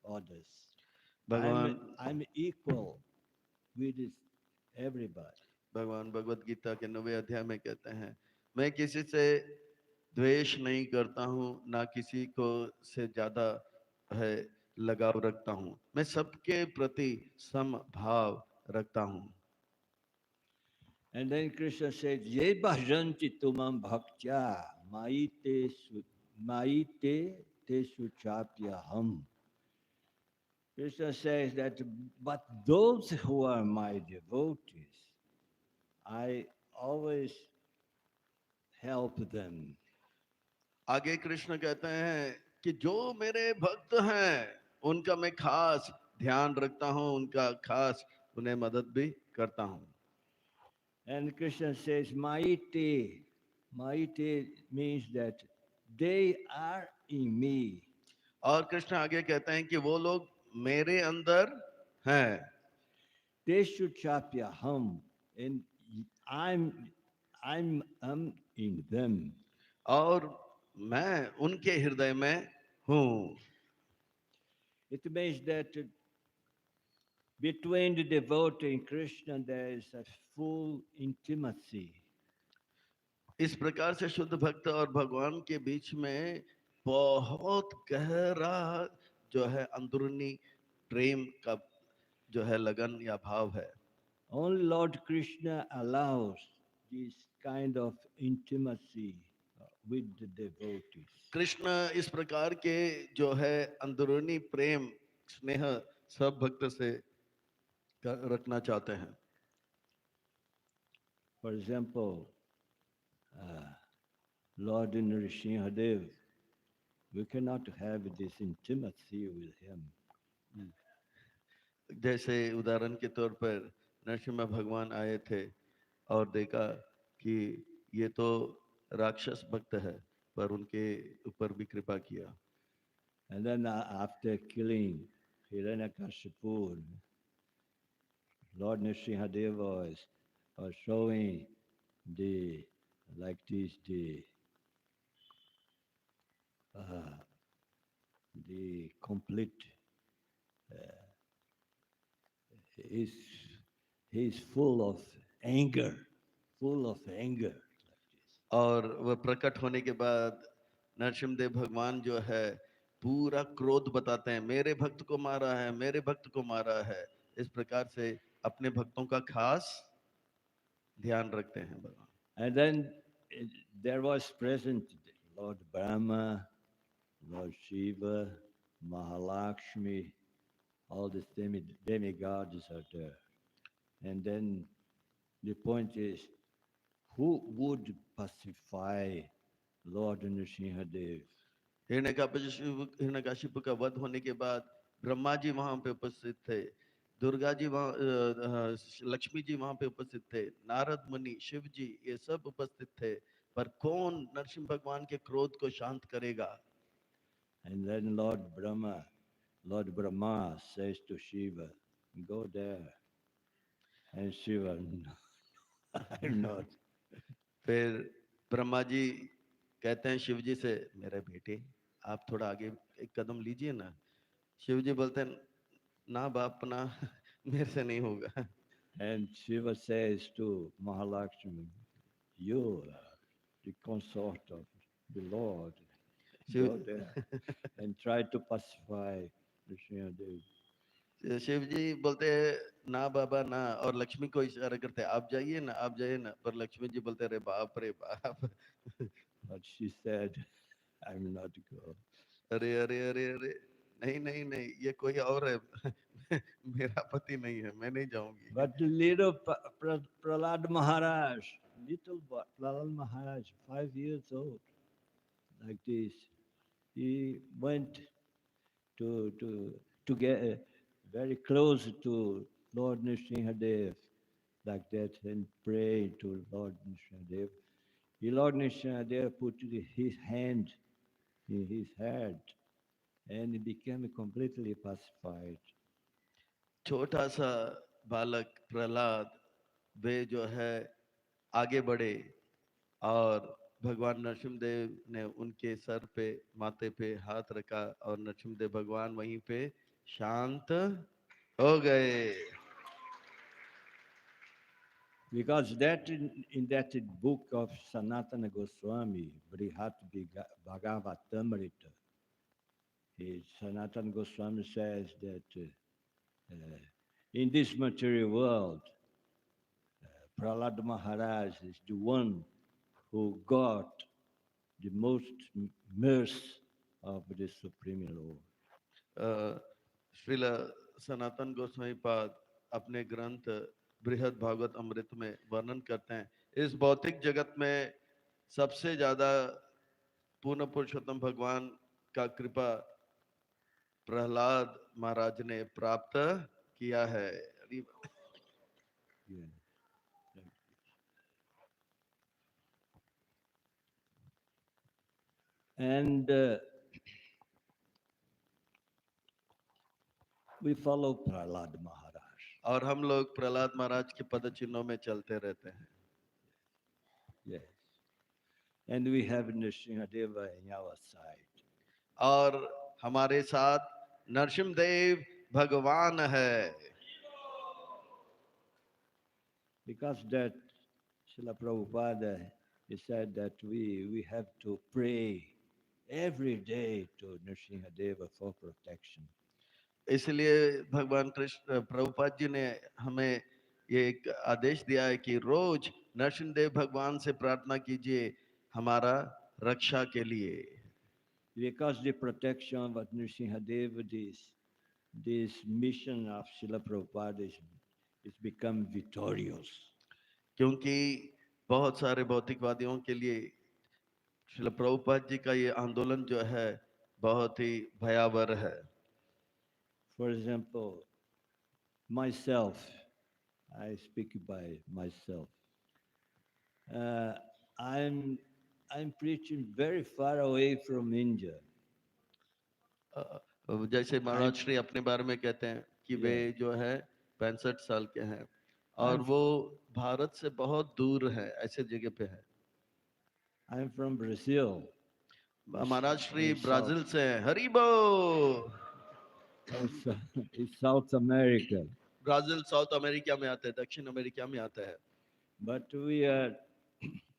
others. भगवान I'm equal with everybody. भगवान भगवत गीता के 9वें अध्याय में कहते हैं, मैं किसी से द्वेष नहीं करता हूँ, ना किसी को से ज्यादा है लगाव रखता हूँ, मैं सबके प्रति समभाव रखता हूँ। And then Krishna says, Ye bhajanti tumam bhaktya maite te suchapya ham. Krishna says that, but those who are my devotees, I always help them. आगे कृष्ण कहते हैं कि जो मेरे भक्त हैं उनका मैं खास ध्यान रखता हूँ, उनका खास उन्हें मदद भी करता हूँ। And Krishna says, Maite. Maite means that they are in me. और कृष्ण आगे कहते हैं कि वो लोग मेरे अंदर हैं। Teshu chapyaham, and I'm I'm in them. और मैं उनके हृदय में हूँ. It means that between the devotee and Krishna there is a full intimacy. इस प्रकार से शुद्ध भक्त और भगवान के बीच में बहुत गहरा जो है अंदरूनी प्रेम का जो है लगन या भाव है. Only Lord Krishna allows this kind of intimacy with the devotees. Krishna इस प्रकार के जो है अंदरूनी प्रेम स्नेह सब भक्त से रखना चाहते हैं. For example, uh, Lord Nrsimhadev, we cannot have this intimacy with him. जैसे उदाहरण के तौर पर नरसिम्हा भगवान आए थे और देखा कि ये तो राक्षस भक्त है, पर उनके ऊपर भी कृपा किया. And then after killing Hiranyakashipu, Lord Nrsimhadev was showing the like this uh, the complete is he's full of anger, full of anger like this. और वह प्रकट होने के बाद नरसिम्हदेव भगवान जो है पूरा क्रोध बताते हैं, मेरे भक्त को मारा है, मेरे भक्त को मारा है. इस प्रकार से अपने भक्तों का खास ध्यान रखते हैं भगवान. And then there was present Lord Brahma, Lord Shiva, Mahalakshmi, all the demigods are there. And then the point is, who would pacify Lord Nrsimhadev? Hiranyakashipu का वध होने के बाद ब्रह्मा जी वहां पे उपस्थित थे, दुर्गा जी वहां लक्ष्मी जी वहां पे उपस्थित थे, नारद मुनि, शिव जी, ये सब उपस्थित थे, पर कौन नरसिंह भगवान के क्रोध को शांत करेगा. And then Lord Brahma says to Shiva, go there. And Shiva, no, I'm not. फिर ब्रह्मा जी कहते हैं शिव जी से, मेरे बेटे आप थोड़ा आगे एक कदम लीजिए ना. शिव जी बोलते हैं, ना बाप ना, मेरे से नहीं होगा. And Shiva says to Mahalakshmi, you are the consort of the Lord. Go there Shiv and try to pacify Nrsimhadev. Shiv जी बोलते हैं, ना बाबा ना, और लक्ष्मी को इशारा करते हैं, आप जाइए ना, आप जाइए ना, पर लक्ष्मी जी बोलते हैं, रे बाप. But she said, I'm not go. अरे अरे अरे अरे, नहीं नहीं नहीं, ये कोई और है. मेरा पति नहीं है, मैं नहीं जाऊंगी. But the little Prahlad Maharaj, little Prahlad Maharaj, 5 years old, like this, he went to to get very close to Lord Nrsimhadev, like that, and pray to Lord Nrsimhadev. The Lord Nrsimhadev put his hand in his head, and he became completely pacified. छोटा सा बालक प्रहलाद वे जो है आगे बढ़े और भगवान नरसिम्हदेव ने उनके सर पे माथे पे हाथ रखा और नरसिम्हदेव भगवान वहीं पे शांत हो गए. Because that in that book of Sanatana Goswami, Brihat Bhagavatamrita, Sanatana Goswami says that in this material world, Prahlad Maharaj is the one who got the most mercy of the Supreme Lord. Srila Sanatan Goswami पाद अपने ग्रंथ बृहद भागवत अमृत में वर्णन करते हैं, इस भौतिक जगत में सबसे ज्यादा पूर्ण पुरुषोत्तम भगवान का कृपा प्रहलाद महाराज ने प्राप्त किया है. Yeah. And we follow Prahlad Maharaj. और हम लोग प्रहलाद महाराज के पद चिन्हों में चलते रहते हैं। Yes. And we have Nrsimhadeva in our side. और हमारे साथ नरसिम्हदेव भगवान है। Because that Srila Prabhupada, he said that we have to pray every day to Nrsimhadeva for protection. इसलिए भगवान कृष्ण प्रभुपाद जी ने हमें ये एक आदेश दिया है कि रोज नरसिम्हदेव भगवान से प्रार्थना कीजिए हमारा रक्षा के लिए। Because the protection of Nrsimhadeva, this mission of Srila Prabhupada is become victorious. क्योंकि बहुत सारे भौतिकवादियों के लिए श्रील प्रभुपाद जी का ये आंदोलन जो है बहुत ही भयावह है। For example, myself, I speak by myself. Uh, I'm I'm preaching very far away from India. जैसे महाराज I'm श्री अपने बारे में कहते हैं कि वे yeah. जो है 65 साल के हैं और I'm वो भारत से बहुत दूर है, ऐसे जगह पे है। I'm from Brazil. Maharaj Shri It's South Brazil से हैं। हरी बोल। it's, it's South America. Brazil south America में आता है, दक्षिण अमेरिका में आता है। But we are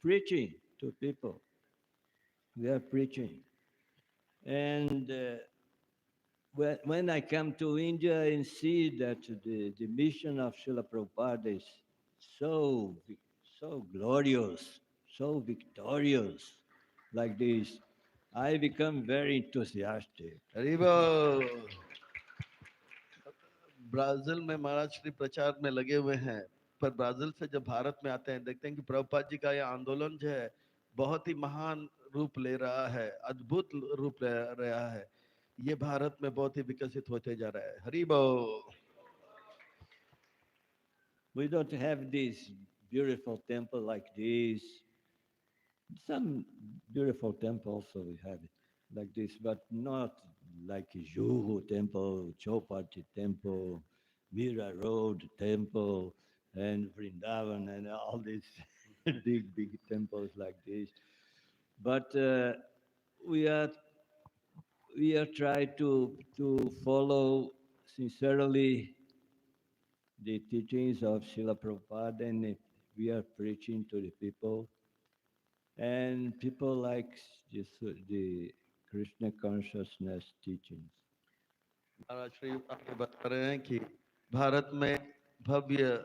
preaching to people. We are preaching. And when I come to India and see that the mission of Srila Prabhupada is so, so glorious, so victorious, like this, I become very enthusiastic. हरी बोल। Brazil में महाराज श्री प्रचार में लगे हुए हैं, पर Brazil से जब भारत में आते हैं देखते हैं कि प्रभुपाद जी का यह आंदोलन जो है बहुत ही महान रूप ले रहा है, अद्भुत रूप ले रहा है। ये भारत में बहुत ही विकसित होते जा रहा है। हरि बोल। We don't have this beautiful temple like this. Some beautiful temples also we have it like this, but not like Juhu temple, Chopati temple, Mira Road temple, and Vrindavan, and all these big, big temples like this. But we are we are trying to follow sincerely the teachings of Srila Prabhupada, and we are preaching to the people. And people like this, the Krishna consciousness teachings. महाराज श्री आगे बता रहे हैं कि भारत में भव्य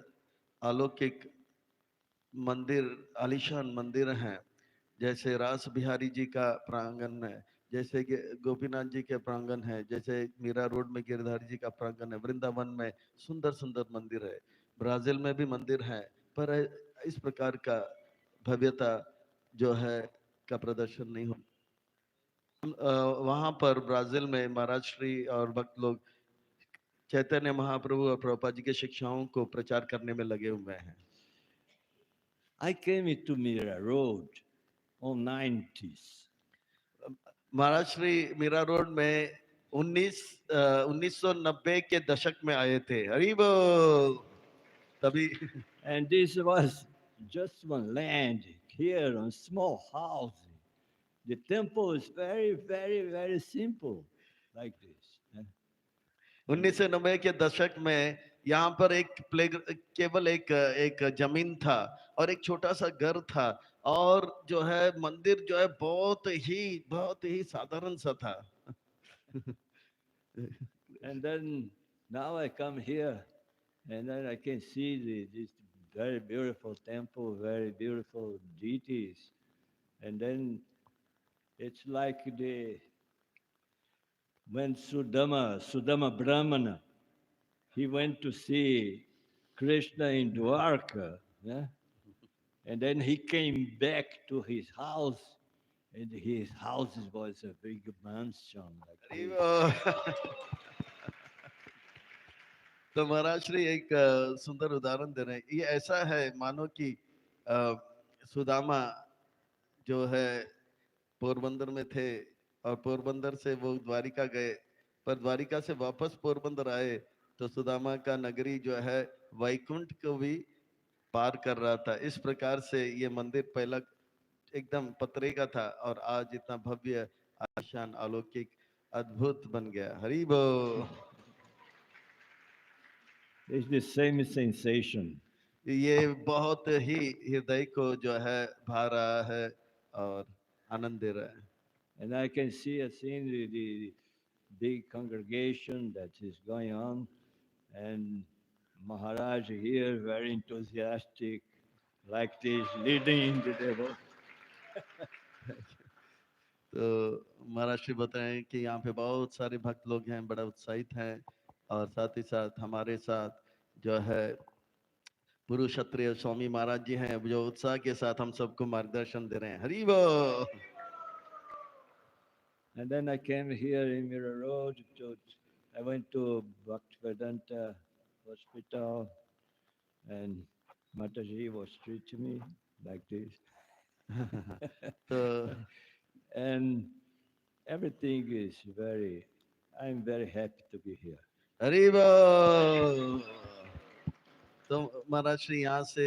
अलौकिक मंदिर, आलीशान मंदिर हैं, जैसे रास बिहारी जी का प्रांगण है, जैसे कि गोपीनाथ जी के प्रांगण है, जैसे मीरा रोड में गिरधारी जी का प्रांगण है, वृंदावन में सुंदर सुंदर मंदिर है, ब्राजील में भी मंदिर है, पर इस प्रकार का भव्यता जो है का प्रदर्शन नहीं हो। वहां पर ब्राजील में महाराज श्री और भक्त लोग चैतन्य महाप्रभु और प्रभुपाद जी के शिक्षाओं को प्रचार करने में लगे हुए हैं। I came into Mira Road on 90s. Maharaj Shri Mira Road में 1990 के दशक में आए थे। हरि बोल। तभी And this was just one land here on small house. The temple is very, very, very simple, like this. 1990 के दशक में यहाँ पर एक केवल एक एक जमीन था और एक छोटा सा घर था और जो है मंदिर जो है बहुत ही साधारण सा था। And then now I come here, and then I can see this very beautiful temple, very beautiful deities. And then it's like when Sudama Brahmana, he went to see Krishna in Dwarka, yeah? And then he came back to his house, and his house was a big mansion like Hari this. बोल। तो महाराज श्री एक सुंदर उदाहरण दे रहे हैं। ये ऐसा है मानो कि सुदामा जो है पोरबंदर में थे और पोरबंदर से वो द्वारिका गए, पर द्वारिका से वापस पोरबंदर आए तो सुदामा का नगरी जो है वैकुंठ को भी पार कर रहा था। इस प्रकार से ये मंदिर पहला एकदम पत्रे का था और आज इतना भव्य, आलीशान, अलौकिक, अद्भुत बन गया। हरि बोल। It's the same sensation. ये बहुत ही हृदय को जो है भा रहा है और आनंद दे रहा है। And I can see a scene, the big congregation that is going on, and Maharaj here, very enthusiastic, like this, leading the devil. तो महाराज श्री बताएं कि यहाँ पे बहुत सारे भक्त लोग हैं, बड़ा उत्साहित हैं और साथ ही साथ हमारे साथ जो है पुरुषत्रिय स्वामी महाराज जी हैं, जो उत्साह के साथ हम सबको मार्गदर्शन दे रहे हैं। हरि बोल। And then I came here in Mirror Road. I went to Bhaktivedanta Hospital, and Mataji was treating me like this. तो And everything is I'm very happy to be here. Hari बोल। तो महाराज श्री यहाँ से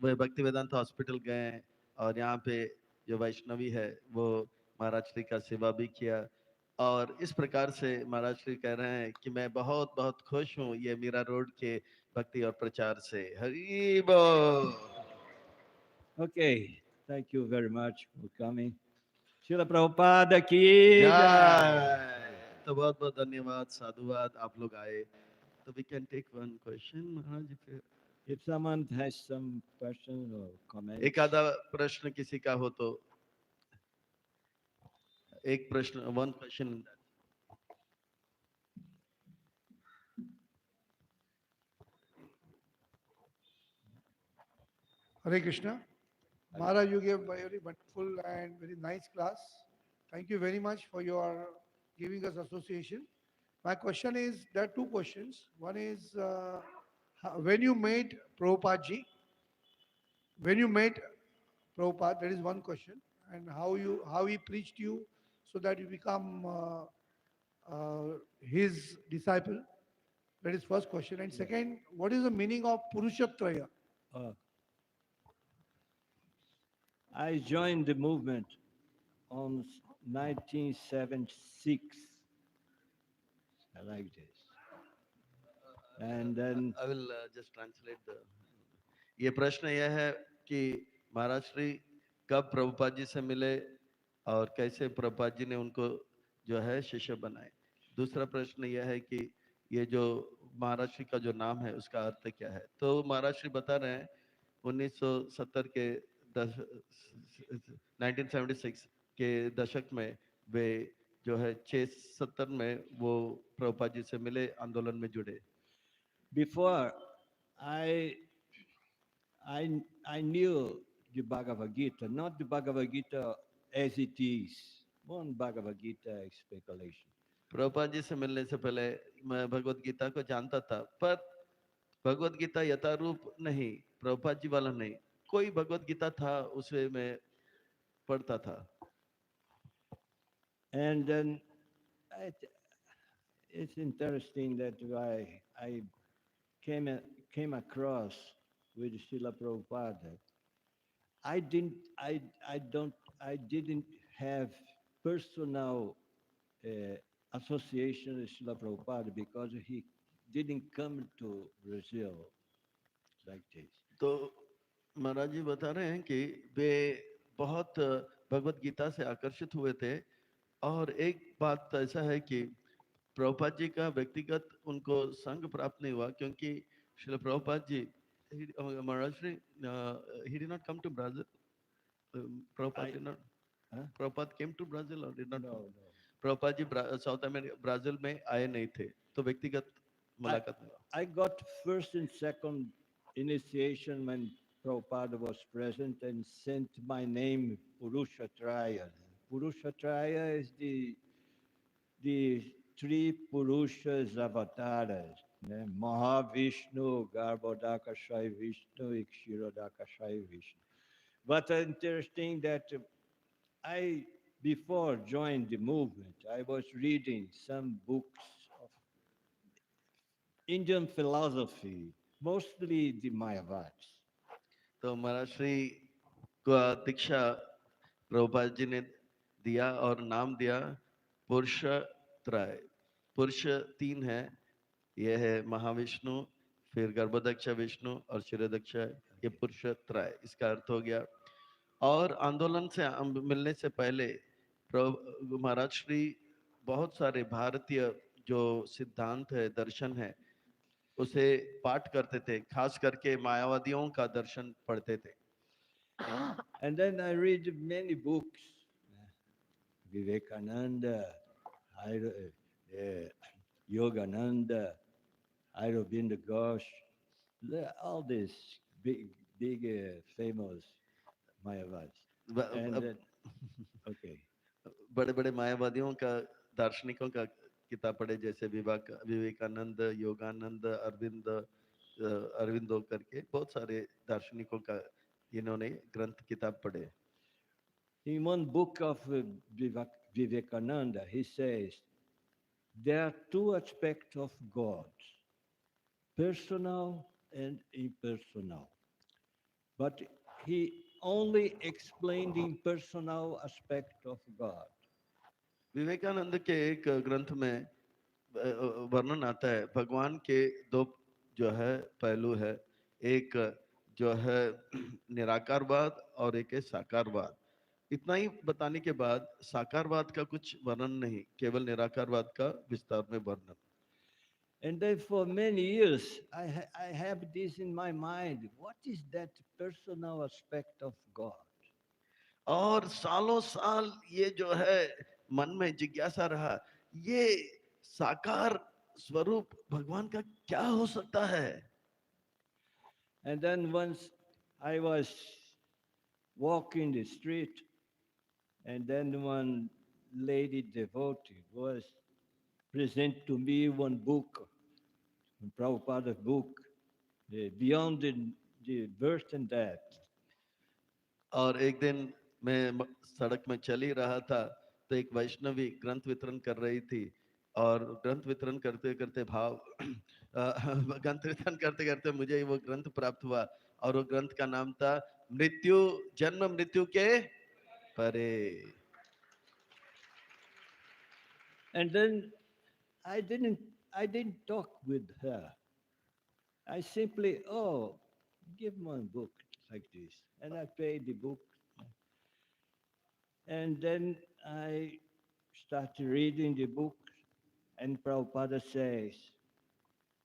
वह भक्ति वेदांत हॉस्पिटल गए और यहाँ पे जो वैष्णवी है वो महाराज श्री का सेवा भी किया और इस प्रकार से महाराज श्री कह रहे हैं कि मैं बहुत बहुत खुश हूँ ये मीरा रोड के भक्ति और प्रचार से। हरि बोल। Okay, thank you very much for coming. Srila Prabhupada ki jai. जय। तो बहुत बहुत धन्यवाद, साधुवाद, आप लोग आए। तो we can take one question, Maharaj, if you- If someone has some questions or comments. एक आधा प्रश्न किसी का हो तो एक प्रश्न, one question. Hare Krishna. Maharaj, you gave a very wonderful and very nice class. Thank you very much for your giving us association. My question is, there are two questions. One is, when you met Prabhupada ji, when you met Prabhupada, that is one question, and how he preached you so that you become his disciple. That is first question. And second, what is the meaning of Purusatraya? Uh, I joined the movement on 1976. I like this. And then I will just translate the. ये प्रश्न यह है कि महाराज श्री कब प्रभुपाद जी से मिले और कैसे प्रभुपाद जी ने उनको जो है शिष्य बनाए। दूसरा प्रश्न यह है कि ये जो महाराज श्री का जो नाम है उसका अर्थ क्या है। तो महाराज श्री बता रहे हैं 1970 के 1976 के दशक में वे जो है 670 में वो प्रभुपाद जी से मिले, आंदोलन में जुड़े। before I I knew the Bhagavad Gita, not the Bhagavad Gita as it is. One Bhagavad Gita speculation. Prabhupada ji से मिलने से पहले मैं भगवत गीता को जानता था, पर भगवत गीता यथारूप नहीं, प्रभुपाद जी वाला नहीं, कोई भगवत गीता था उसे मैं पढ़ता था। And then it's interesting that I came across with Srila Prabhupada. I didn't I don't I didn't have personal association with Srila Prabhupada because he didn't come to Brazil like this. तो महाराज जी बता रहे हैं कि वे बहुत भगवत गीता से आकर्षित हुए थे और एक बात ऐसा है कि प्रभुपाद जी का व्यक्तिगत उनको संग प्राप्त नहीं हुआ क्योंकि श्रील प्रभुपाद जी महाराज Shri he did not come to Brazil. Prabhupada did not. Huh? Prabhupada came to Brazil or did not? No, come? no. Prabhupada ji South America Brazil में आए नहीं थे, तो व्यक्तिगत मुलाकात में I got first and second initiation when Prabhupada was present and sent my name Purusatraya. Purusatraya is the three Purushas avatars. Mahavishnu, Garbhodakashayi Vishnu, Ikshirodakashayi Vishnu. But interesting that I, before joining the movement, I was reading some books of Indian philosophy, mostly the Mayavads. तो महाराज श्री को दीक्षा प्रभुपाद जी ने दिया और नाम दिया पुरुष त्रय। पुरुष तीन है, यह है महाविष्णु, फिर गर्भदक्ष विष्णु और शिरोदक्ष, ये पुरुष त्रय, इसका अर्थ हो गया। और आंदोलन से मिलने से पहले प्रभु महाराज श्री बहुत सारे भारतीय जो सिद्धांत है, दर्शन है, उसे पाठ करते थे, खास करके मायावादियों का दर्शन पढ़ते थे। And then I read many books, Vivekananda, Yogananda, Aurobindo Ghosh, all these big, big, famous Mayavads. And then, okay. बड़े बड़े मायावादियों का, दार्शनिकों का किताब पढ़े, जैसे विवेकानंद, योगानंद, अरविंदो करके बहुत सारे दार्शनिकों का इन्होंने ग्रंथ किताब पढ़े। In one book of Vivekananda, he says, there are two aspects of God, personal and impersonal. But he only explained the impersonal aspect of God. Vivekananda के एक ग्रंथ में वर्णन आता है, भगवान के दो जो है पहलू है, एक जो है निराकारवाद और एक है साकारवाद। इतना ही बताने के बाद साकारवाद का कुछ वर्णन नहीं, केवल निराकारवाद का विस्तार में वर्णन। And then for many years, I have this in my mind. What is that personal aspect of God? और सालों साल ये जो है मन में जिज्ञासा रहा, ये साकार स्वरूप भगवान का क्या हो सकता है। And then once I was walking the street, and then one lady devotee was present to me one book, Prabhupada's book, Beyond the Birth and Death. और एक दिन मैं सड़क में चल ही रहा था, तो एक वैष्णवी ग्रंथ वितरण कर रही थी, और ग्रंथ वितरण करते करते ग्रंथ वितरण करते करते मुझे वो ग्रंथ प्राप्त हुआ, और वो ग्रंथ का नाम था मृत्यु, जन्म मृत्यु के परे। And then I didn't talk with her. I simply, oh, give one book like this. And I paid the book. And then I started reading the book, and Prabhupada says,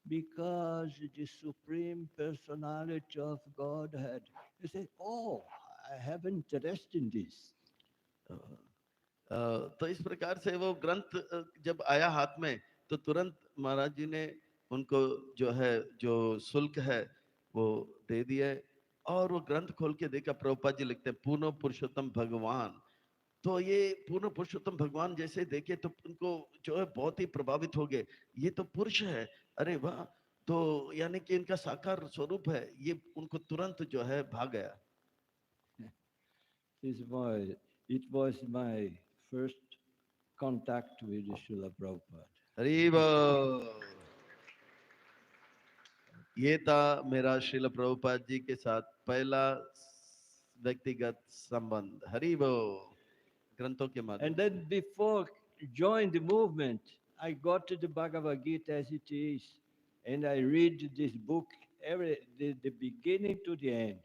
because the Supreme Personality of Godhead. I said, oh, I have interest in this. तो इस प्रकार से वो ग्रंथ जब आया हाथ में, तो तुरंत महाराज जी ने उनको जो है, जो शुल्क है वो दे दिया, और वो ग्रंथ खोल के देखा, प्रभुपाद जी लिखते हैं पूर्ण पुरुषोत्तम भगवान। तो ये पूर्ण पुरुषोत्तम भगवान जैसे देखे तो उनको जो है बहुत ही प्रभावित हो गए, ये तो पुरुष है, अरे वाह, तो यानी कि इनका साकार स्वरूप है, ये उनको तुरंत जो है भाग गया। It was my first contact with Srila Prabhupada. Hari बोल। ये था मेरा श्रील प्रभुपाद जी के साथ पहला व्यक्तिगत संबंध। हरि बोल। ग्रंथों के माध्यम। And then before joining the movement, I got to the Bhagavad Gita as it is, and I read this book the beginning to the end.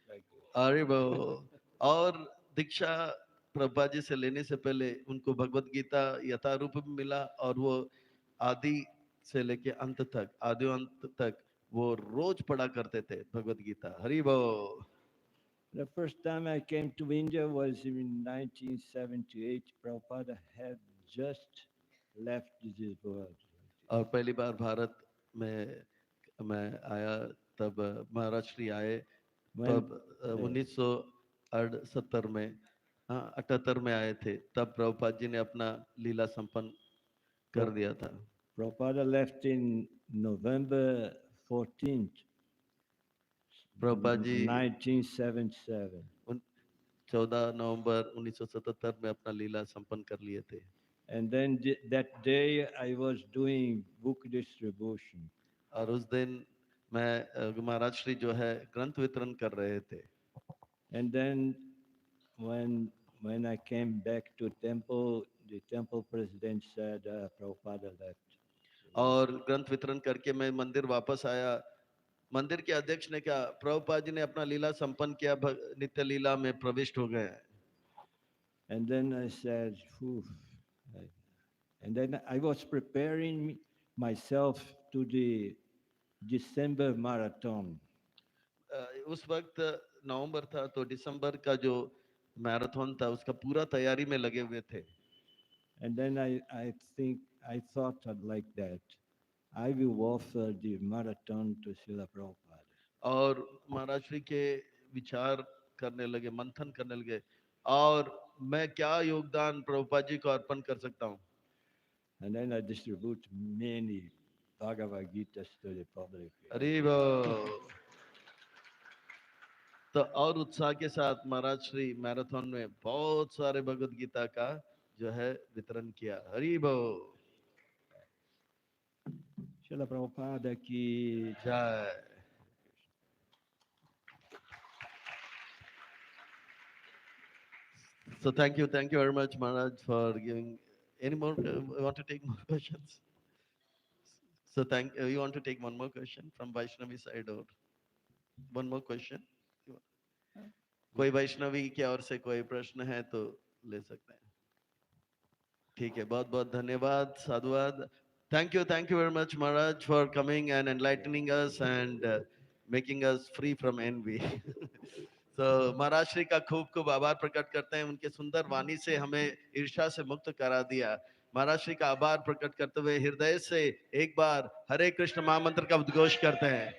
Like, Hari बोल। और दीक्षा प्रभुपाद जी से लेने से पहले उनको भगवत गीता यथारूप में मिला, और वो आदि से लेके अंत तक, आदि अंत तक वो रोज पढ़ा करते थे भगवत गीता। हरि बोल। the first time I came to India was in 1978. Prabhupada had just left this world. और पहली बार भारत में मैं आया तब महाराज श्री आए, तब 1978 में, हाँ 78 में आए थे, तब प्रभुपाद जी ने अपना लीला संपन्न कर दिया था। Prabhupada left in November 14th, Prabhupada ji 1977. 14 नवंबर 1977 में अपना लीला संपन्न कर लिए थे। And then that day I was doing book distribution. और उस दिन महाराज श्री जो है ग्रंथ वितरण कर रहे थे। And then when I came back to temple, the temple president said, Prabhupada left. और ग्रंथ वितरण करके मैं मंदिर वापस आया। मंदिर के अध्यक्ष ने कहा प्रभुपाद जी ने अपना लीला संपन्न किया, नित्य लीला में प्रविष्ट हो गए। And then I said, "Phew." I- and then I was preparing myself to the December marathon. उस वक्त नवंबर था, तो दिसंबर का जो मैराथन था उसका पूरा तैयारी में लगे हुए थे। And then I thought like that. I will offer the marathon to Srila Prabhupada. और महाराज श्री के विचार करने लगे, मंथन करने लगे, और मैं क्या योगदान प्रभुपाद जी को अर्पण कर सकता हूँ। And then I distribute many Bhagavad Gitas to the public. अरे वो तो और उत्साह के साथ महाराज श्री मैराथन में बहुत सारे भगवत गीता का जो है वितरण किया। हरि बोल। Srila Prabhupada ki जय। So thank you very much, Maharaj, for giving. Any more? You want to take more questions? So you want to take one more question from Vaishnavi side, or one more question? कोई वैष्णवी की ओर से कोई प्रश्न है तो ले सकते हैं। ठीक है, बहुत बहुत धन्यवाद, साधुवाद। Thank you very much, Maharaj, for coming and enlightening us and making us free from envy. तो महाराज श्री का खूब खूब आभार प्रकट करते हैं, उनके सुंदर वाणी से हमें ईर्ष्या से मुक्त करा दिया। महाराज श्री का आभार प्रकट करते हुए हृदय से एक बार हरे कृष्ण महामंत्र का उद्घोष करते हैं।